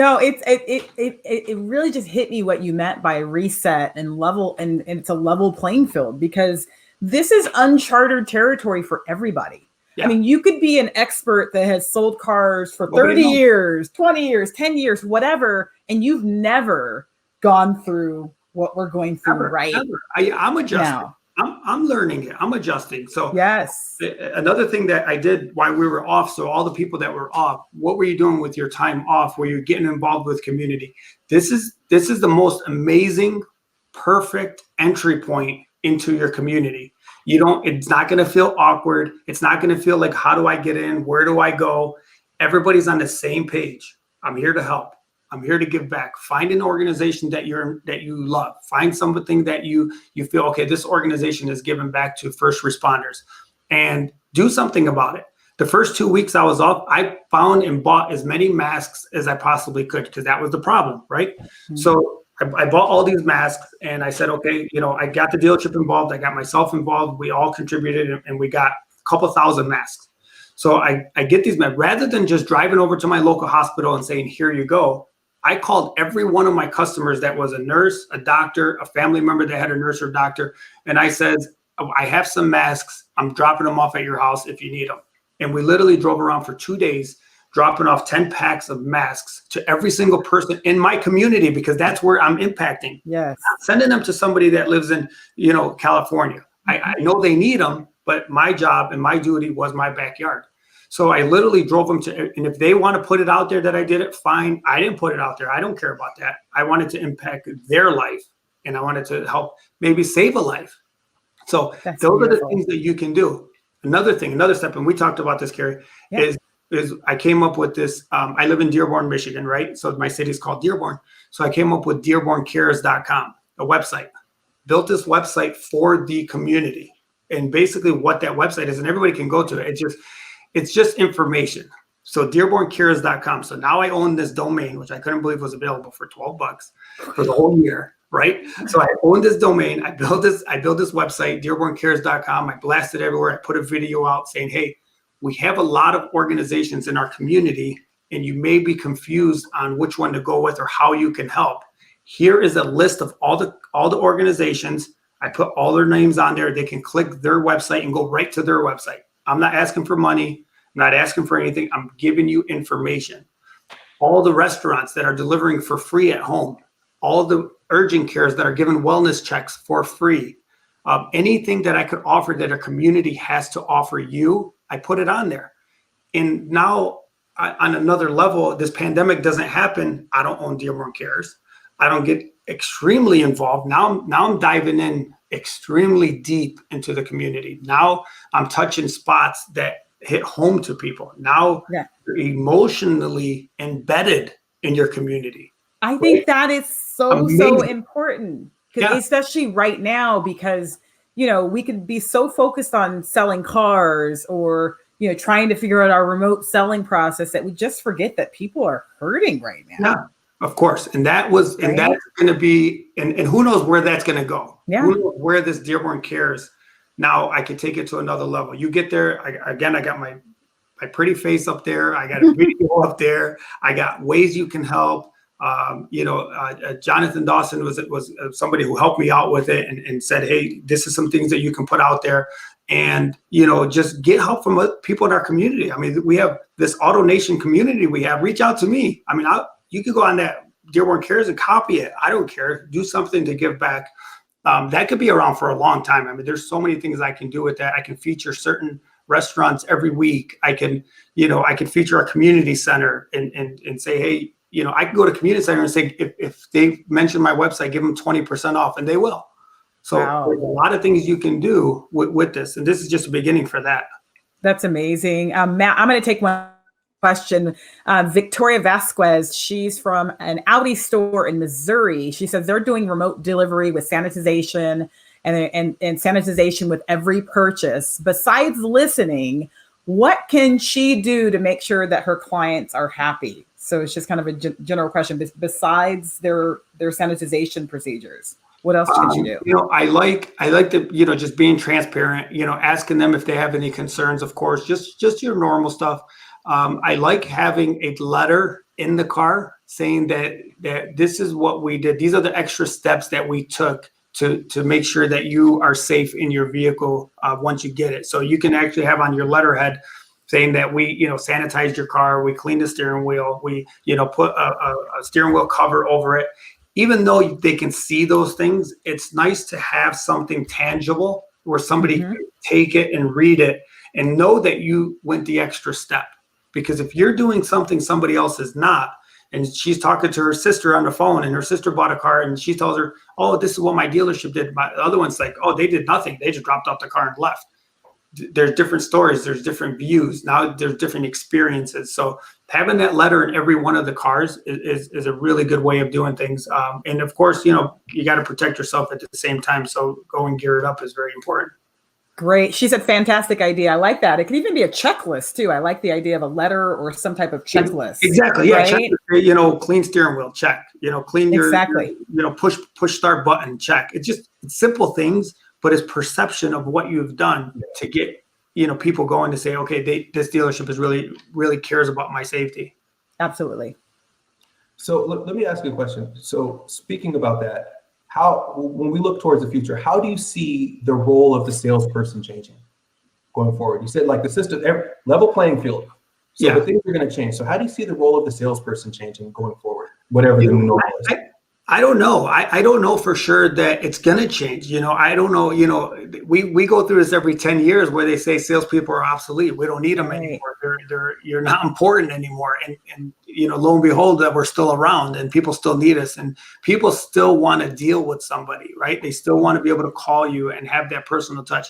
[SPEAKER 1] really just hit me what you meant by reset and level, and it's a level playing field because this is uncharted territory for everybody. Yeah. I mean, you could be an expert that has sold cars for 30 years, 20 years, 10 years, whatever, and you've never gone through what we're going through right
[SPEAKER 3] never. I'm adjusting. Now. I'm learning it. I'm adjusting. So
[SPEAKER 1] yes.
[SPEAKER 3] Another thing that I did while we were off, so all the people that were off, what were you doing with your time off? Were you getting involved with community? This is the most amazing perfect entry point into your community. It's not going to feel awkward. It's not going to feel like, how do I get in? Where do I go? Everybody's on the same page. I'm here to help. I'm here to give back. Find an organization that you love. Find something that you feel, okay, this organization is giving back to first responders, and do something about it. The first 2 weeks I was off, I found and bought as many masks as I possibly could, because that was the problem, right? Mm-hmm. So I bought all these masks, and I said, okay, I got the dealership involved. I got myself involved. We all contributed, and we got a couple thousand masks. So I get these masks. Rather than just driving over to my local hospital and saying, here you go, I called every one of my customers that was a nurse, a doctor, a family member that had a nurse or doctor. And I said, I have some masks. I'm dropping them off at your house if you need them. And we literally drove around for 2 days, dropping off 10 packs of masks to every single person in my community, because that's where I'm impacting.
[SPEAKER 1] Yes.
[SPEAKER 3] Not sending them to somebody that lives in, California. I know they need them, but my job and my duty was my backyard. So I literally drove them to, and if they want to put it out there that I did it, fine. I didn't put it out there. I don't care about that. I wanted to impact their life, and I wanted to help maybe save a life. So those are the things that you can do. Another step, and we talked about this, Carrie, is I came up with this. I live in Dearborn, Michigan, right? So my city is called Dearborn. So I came up with DearbornCares.com, a website. Built this website for the community, and basically what that website is, and everybody can go to it. It's just information. So DearbornCares.com. So now I own this domain, which I couldn't believe was available for $12 for the whole year, right? So I own this domain. I built this website, DearbornCares.com. I blasted everywhere. I put a video out saying, hey, we have a lot of organizations in our community, and you may be confused on which one to go with or how you can help. Here is a list of all the organizations. I put all their names on there. They can click their website and go right to their website. I'm not asking for money. I'm not asking for anything. I'm giving you information. All the restaurants that are delivering for free at home, all the urgent cares that are giving wellness checks for free, anything that I could offer that a community has to offer you, I put it on there. And now on another level, this pandemic doesn't happen. I don't own Dearborn Cares. I don't get extremely involved. Now I'm diving in extremely deep into the community. Now I'm touching spots that hit home to people. Now you're emotionally embedded in your community.
[SPEAKER 1] I think that is so important, especially right now, because, we could be so focused on selling cars or, trying to figure out our remote selling process that we just forget that people are hurting right now.
[SPEAKER 3] Yeah. Of course. And that's going to be, and who knows where that's going to go.
[SPEAKER 1] Yeah.
[SPEAKER 3] Who knows where this Dearborn Cares, now I can take it to another level. You get there. I got my pretty face up there. I got a video up there. I got ways you can help. Jonathan Dawson was somebody who helped me out with it and said, hey, this is some things that you can put out there, and, just get help from people in our community. I mean, we have this AutoNation community. Reach out to me. I mean, you could go on that Dearborn Cares and copy it. I don't care. Do something to give back. That could be around for a long time. I mean, there's so many things I can do with that. I can feature certain restaurants every week. I can feature our community center and say, hey, I can go to community center and say, if they mention my website, give them 20% off, and they will. So there's a lot of things you can do with this. And this is just a beginning for that.
[SPEAKER 1] That's amazing. Matt, I'm going to take one question. Victoria Vasquez, she's from an Audi store in Missouri. She says they're doing remote delivery with sanitization and sanitization with every purchase. Besides listening, what can she do to make sure that her clients are happy? So it's just kind of a general question. Besides their sanitization procedures, what else can she do?
[SPEAKER 3] I like the, just being transparent, asking them if they have any concerns, of course, just your normal stuff. I like having a letter in the car saying that this is what we did. These are the extra steps that we took to make sure that you are safe in your vehicle once you get it. So you can actually have on your letterhead saying that we, sanitized your car, we cleaned the steering wheel, we, put a steering wheel cover over it. Even though they can see those things, it's nice to have something tangible where somebody can take it and read it and know that you went the extra step. Because if you're doing something somebody else is not, and she's talking to her sister on the phone, and her sister bought a car, and she tells her, oh, this is what my dealership did. The other one's like, oh, they did nothing. They just dropped off the car and left. There's different stories. There's different views. Now there's different experiences. So having that letter in every one of the cars is a really good way of doing things. And of course, you got to protect yourself at the same time. So going geared up is very important.
[SPEAKER 1] Great. She's a fantastic idea. I like that. It could even be a checklist too. I like the idea of a letter or some type of checklist.
[SPEAKER 3] Exactly. Yeah.
[SPEAKER 1] Right?
[SPEAKER 3] Check, clean steering wheel, check, clean your,
[SPEAKER 1] exactly.
[SPEAKER 3] Push start button, check. It's simple things, but it's perception of what you've done to get, people going to say, okay, this dealership is really cares about my safety.
[SPEAKER 1] Absolutely.
[SPEAKER 2] So let me ask you a question. So speaking about that, when we look towards the future, how do you see the role of the salesperson changing going forward? You said like the system, level playing field. So the things are going to change. So how do you see the role of the salesperson changing going forward? Whatever the new normal is.
[SPEAKER 3] I don't know. I don't know for sure that it's going to change. I don't know. We go through this every 10 years where they say salespeople are obsolete. We don't need them anymore. You're not important anymore. And lo and behold, that we're still around and people still need us and people still want to deal with somebody, right? They still want to be able to call you and have that personal touch.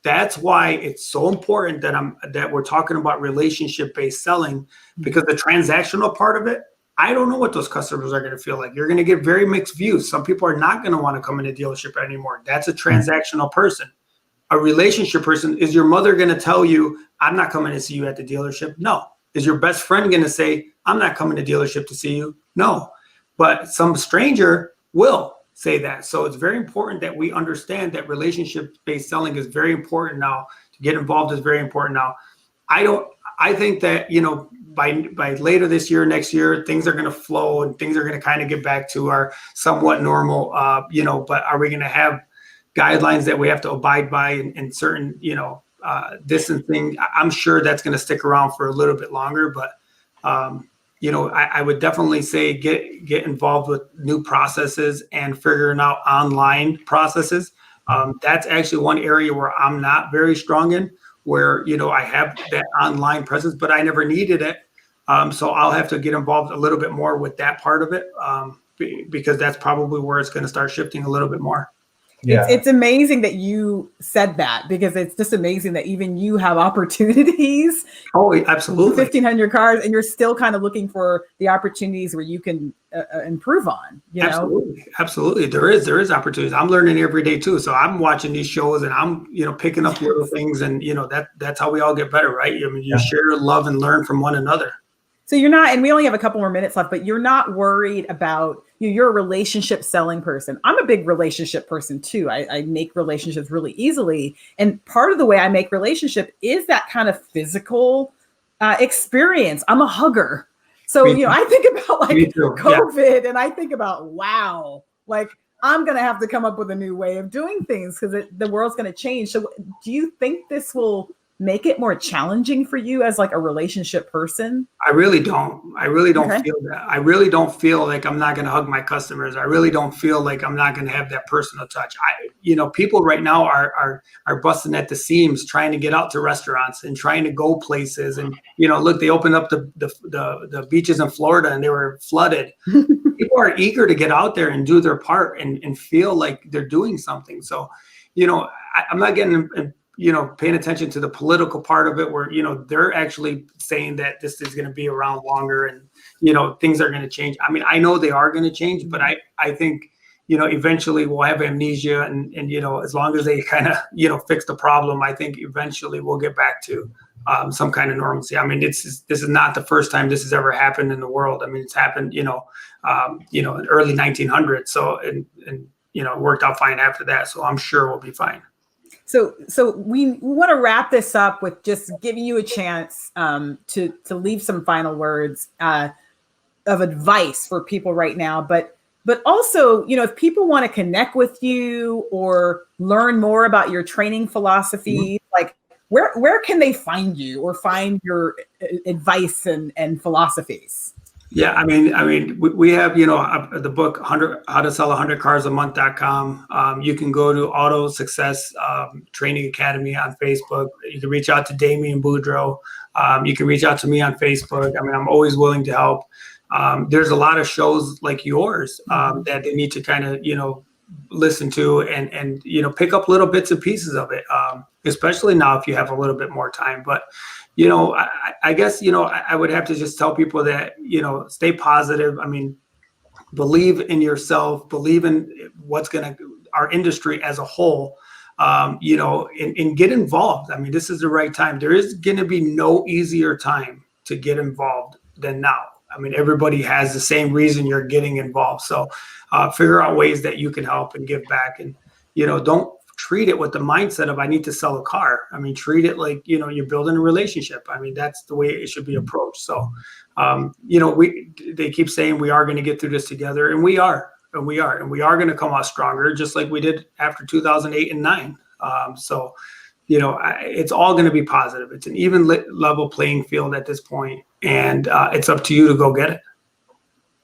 [SPEAKER 3] That's why it's so important that we're talking about relationship-based selling, because the transactional part of it, I don't know what those customers are going to feel like. You're going to get very mixed views. Some people are not going to want to come in a dealership anymore. That's a transactional person. A relationship person, is your mother going to tell you, I'm not coming to see you at the dealership? No. Is your best friend going to say, I'm not coming to dealership to see you? No. But some stranger will say that. So it's very important that we understand that relationship-based selling is very important now. To get involved is very important now. I think that, by later this year, next year, things are going to flow and things are going to kind of get back to our somewhat normal, but are we going to have guidelines that we have to abide by in certain, distancing? I'm sure that's going to stick around for a little bit longer, but, I would definitely say get involved with new processes and figuring out online processes. That's actually one area where I'm not very strong in, where, I have that online presence, but I never needed it. So I'll have to get involved a little bit more with that part of it, because that's probably where it's going to start shifting a little bit more.
[SPEAKER 1] Yeah. It's amazing that you said that, because it's just amazing that even you have opportunities.
[SPEAKER 3] Oh, absolutely.
[SPEAKER 1] 1,500 cars, and you're still kind of looking for the opportunities where you can improve on.
[SPEAKER 3] Absolutely. There is opportunities. I'm learning every day too. So I'm watching these shows and I'm, picking up little things, and that's how we all get better, right? I mean, you share, love, and learn from one another.
[SPEAKER 1] So you're not, and we only have a couple more minutes left, but you're not worried about, you're a relationship selling person. I'm a big relationship person too. I make relationships really easily. And part of the way I make relationship is that kind of physical experience. I'm a hugger. So, I think about like COVID and I think about, wow, like I'm going to have to come up with a new way of doing things because the world's going to change. So do you think this will make it more challenging for you as like a relationship person?
[SPEAKER 3] I really don't feel that. I really don't feel like I'm not going to hug my customers. I really don't feel like I'm not going to have that personal touch. People right now are busting at the seams, trying to get out to restaurants and trying to go places. And, look, they opened up the beaches in Florida and they were flooded. People are eager to get out there and do their part and feel like they're doing something. So, I'm not getting paying attention to the political part of it where, they're actually saying that this is going to be around longer and, things are going to change. I mean, I know they are going to change, but I think, eventually we'll have amnesia and as long as they kind of, fix the problem, I think eventually we'll get back to some kind of normalcy. I mean, this is not the first time this has ever happened in the world. I mean, it's happened, in early 1900s. So, and it worked out fine after that. So I'm sure we'll be fine.
[SPEAKER 1] So we want to wrap this up with just giving you a chance to leave some final words of advice for people right now. But also, if people want to connect with you or learn more about your training philosophy, like where can they find you or find your advice and philosophies?
[SPEAKER 3] Yeah, I mean, we have, the book, How to Sell 100 Cars a Month.com. You can go to Auto Success Training Academy on Facebook. You can reach out to Damian Boudreau. You can reach out to me on Facebook. I mean, I'm always willing to help. there's a lot of shows like yours that they need to kind of, listen to and pick up little bits and pieces of it, especially now if you have a little bit more time. But I guess I would have to just tell people that stay positive. I mean, believe in yourself, believe in our industry as a whole, and get involved. I mean, this is the right time. There is going to be no easier time to get involved than now. I mean, everybody has the same reason you're getting involved. So figure out ways that you can help and give back. And, don't treat it with the mindset of I need to sell a car. I mean, treat it like, you're building a relationship. I mean, that's the way it should be approached. So, they keep saying we are going to get through this together, and we are going to come out stronger, just like we did after 2008 and 9. So, it's all going to be positive. It's an even level playing field at this point, and it's up to you to go get it.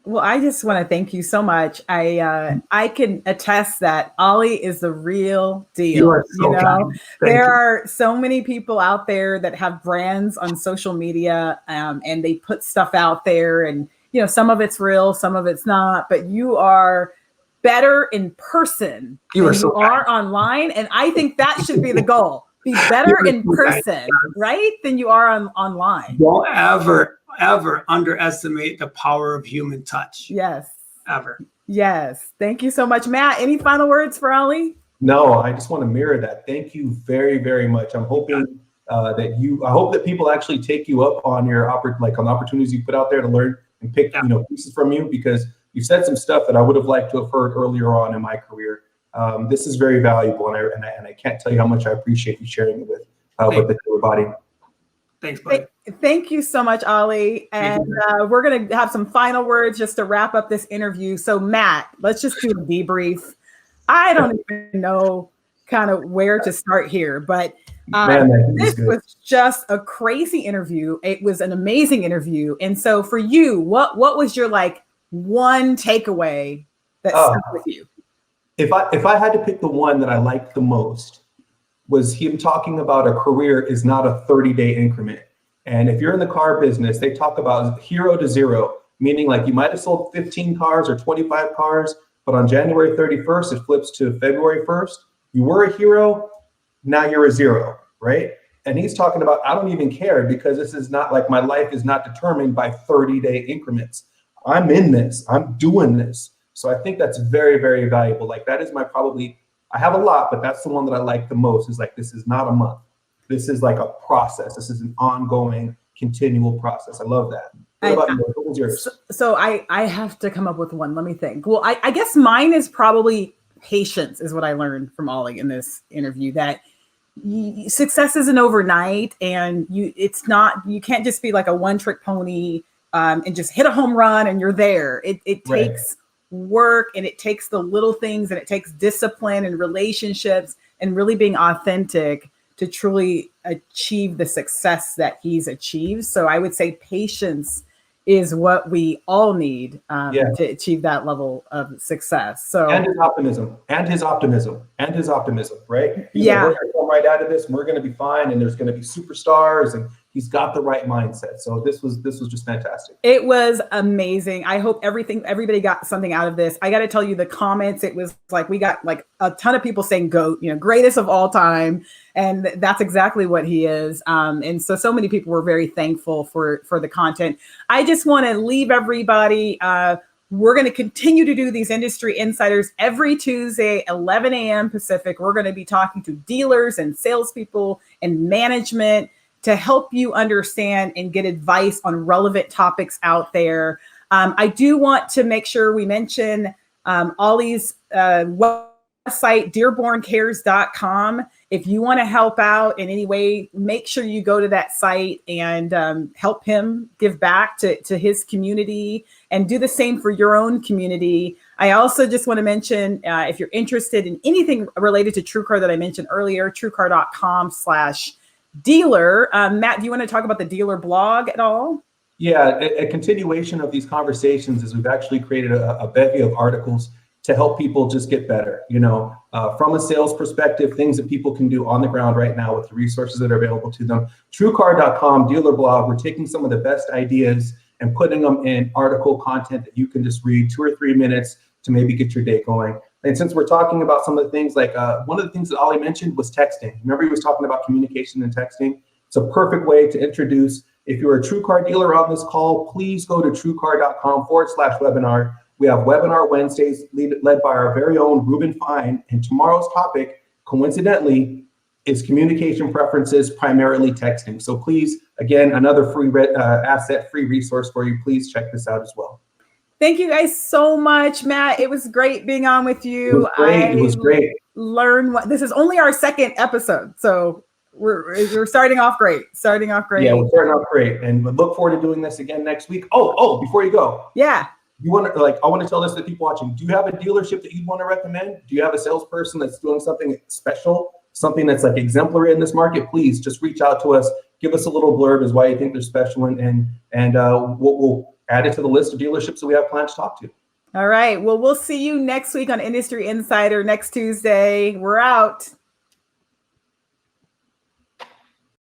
[SPEAKER 1] Well, I just want to thank you so much. I can attest that Ollie is the real deal.
[SPEAKER 3] You are so kind.
[SPEAKER 1] There are so many people out there that have brands on social media, and they put stuff out there, and some of it's real, some of it's not. But you are better in person than you are online, and I think that should be the goal. Be better in person, right, than you are online.
[SPEAKER 3] Don't ever underestimate the power of human touch.
[SPEAKER 1] Yes.
[SPEAKER 3] Ever.
[SPEAKER 1] Yes. Thank you so much, Matt. Any final words for Ollie?
[SPEAKER 2] No, I just want to mirror that. Thank you very, very much. I'm hoping I hope that people actually take you up on your on the opportunities you put out there to learn and pick pieces from you, because you said some stuff that I would have liked to have heard earlier on in my career. This is very valuable, and I can't tell you how much I appreciate you sharing it with everybody.
[SPEAKER 3] Thanks, buddy.
[SPEAKER 1] Thank you so much, Ollie. And we're going to have some final words just to wrap up this interview. So, Matt, let's just do a debrief. I don't even know kind of where to start here, but this was just a crazy interview. It was an amazing interview. And so for you, what was your one takeaway that stuck with you?
[SPEAKER 2] If I had to pick the one that I liked the most, was him talking about a career is not a 30-day increment. And if you're in the car business, they talk about 0 to 0, meaning you might have sold 15 cars or 25 cars, but on January 31st, it flips to February 1st. You were a hero, now you're a 0, right? And he's talking about, I don't even care, because this is not my life is not determined by 30-day increments. I'm in this, I'm doing this. So I think that's very, very valuable. That is I have a lot, but that's the one that I like the most, is this is not a month. This is a process. This is an ongoing, continual process. I love that. What about you? What was yours?
[SPEAKER 1] So I have to come up with one. Let me think. Well, I guess mine is probably patience, is what I learned from Ollie in this interview, that success isn't overnight, and you can't just be a one-trick pony and just hit a home run and you're there. It takes work, and it takes the little things, and it takes discipline and relationships and really being authentic to truly achieve the success that he's achieved. So I would say patience is what we all need to achieve that level of success. So
[SPEAKER 2] and his optimism, right? We're going to come right out of this, and we're going to be fine, and there's going to be superstars, and he's got the right mindset. So this was just fantastic.
[SPEAKER 1] It was amazing. I hope everybody got something out of this. I got to tell you, the comments, it was we got a ton of people saying GOAT, greatest of all time. And that's exactly what he is. And so many people were very thankful for the content. I just want to leave everybody. We're going to continue to do these industry insiders every Tuesday, 11 a.m. Pacific. We're going to be talking to dealers and salespeople and management to help you understand and get advice on relevant topics out there. I do want to make sure we mention Ollie's website, dearborncares.com. If you want to help out in any way, make sure you go to that site and help him give back to his community, and do the same for your own community. I also just want to mention, if you're interested in anything related to TrueCar that I mentioned earlier, TrueCar.com/dealer. Matt, do you want to talk about the dealer blog at all?
[SPEAKER 2] Yeah, a continuation of these conversations is we've actually created a bevy of articles to help people just get better, from a sales perspective, things that people can do on the ground right now with the resources that are available to them. TrueCar.com, dealer blog, we're taking some of the best ideas and putting them in article content that you can just read 2 or 3 minutes to maybe get your day going. And since we're talking about some of the things, like one of the things that Ollie mentioned was texting. Remember, he was talking about communication and texting. It's a perfect way to introduce. If you're a TrueCar dealer on this call, please go to truecar.com/webinar. We have Webinar Wednesdays led by our very own Ruben Fine. And tomorrow's topic, coincidentally, is communication preferences, primarily texting. So please, again, another free asset, free resource for you. Please check this out as well.
[SPEAKER 1] Thank you guys so much, Matt. It was great being on with you.
[SPEAKER 2] It was great.
[SPEAKER 1] Learn this is only our second episode, so we're starting off great.
[SPEAKER 2] Yeah, we're starting off great, and we look forward to doing this again next week. Oh, before you go,
[SPEAKER 1] yeah,
[SPEAKER 2] I want to tell this to the people watching. Do you have a dealership that you'd want to recommend? Do you have a salesperson that's doing something special, something that's like exemplary in this market? Please just reach out to us. Give us a little blurb as why you think they're special, and we'll add it to the list of dealerships that we have planned to talk to.
[SPEAKER 1] All right. Well, we'll see you next week on Industry Insider next Tuesday. We're out.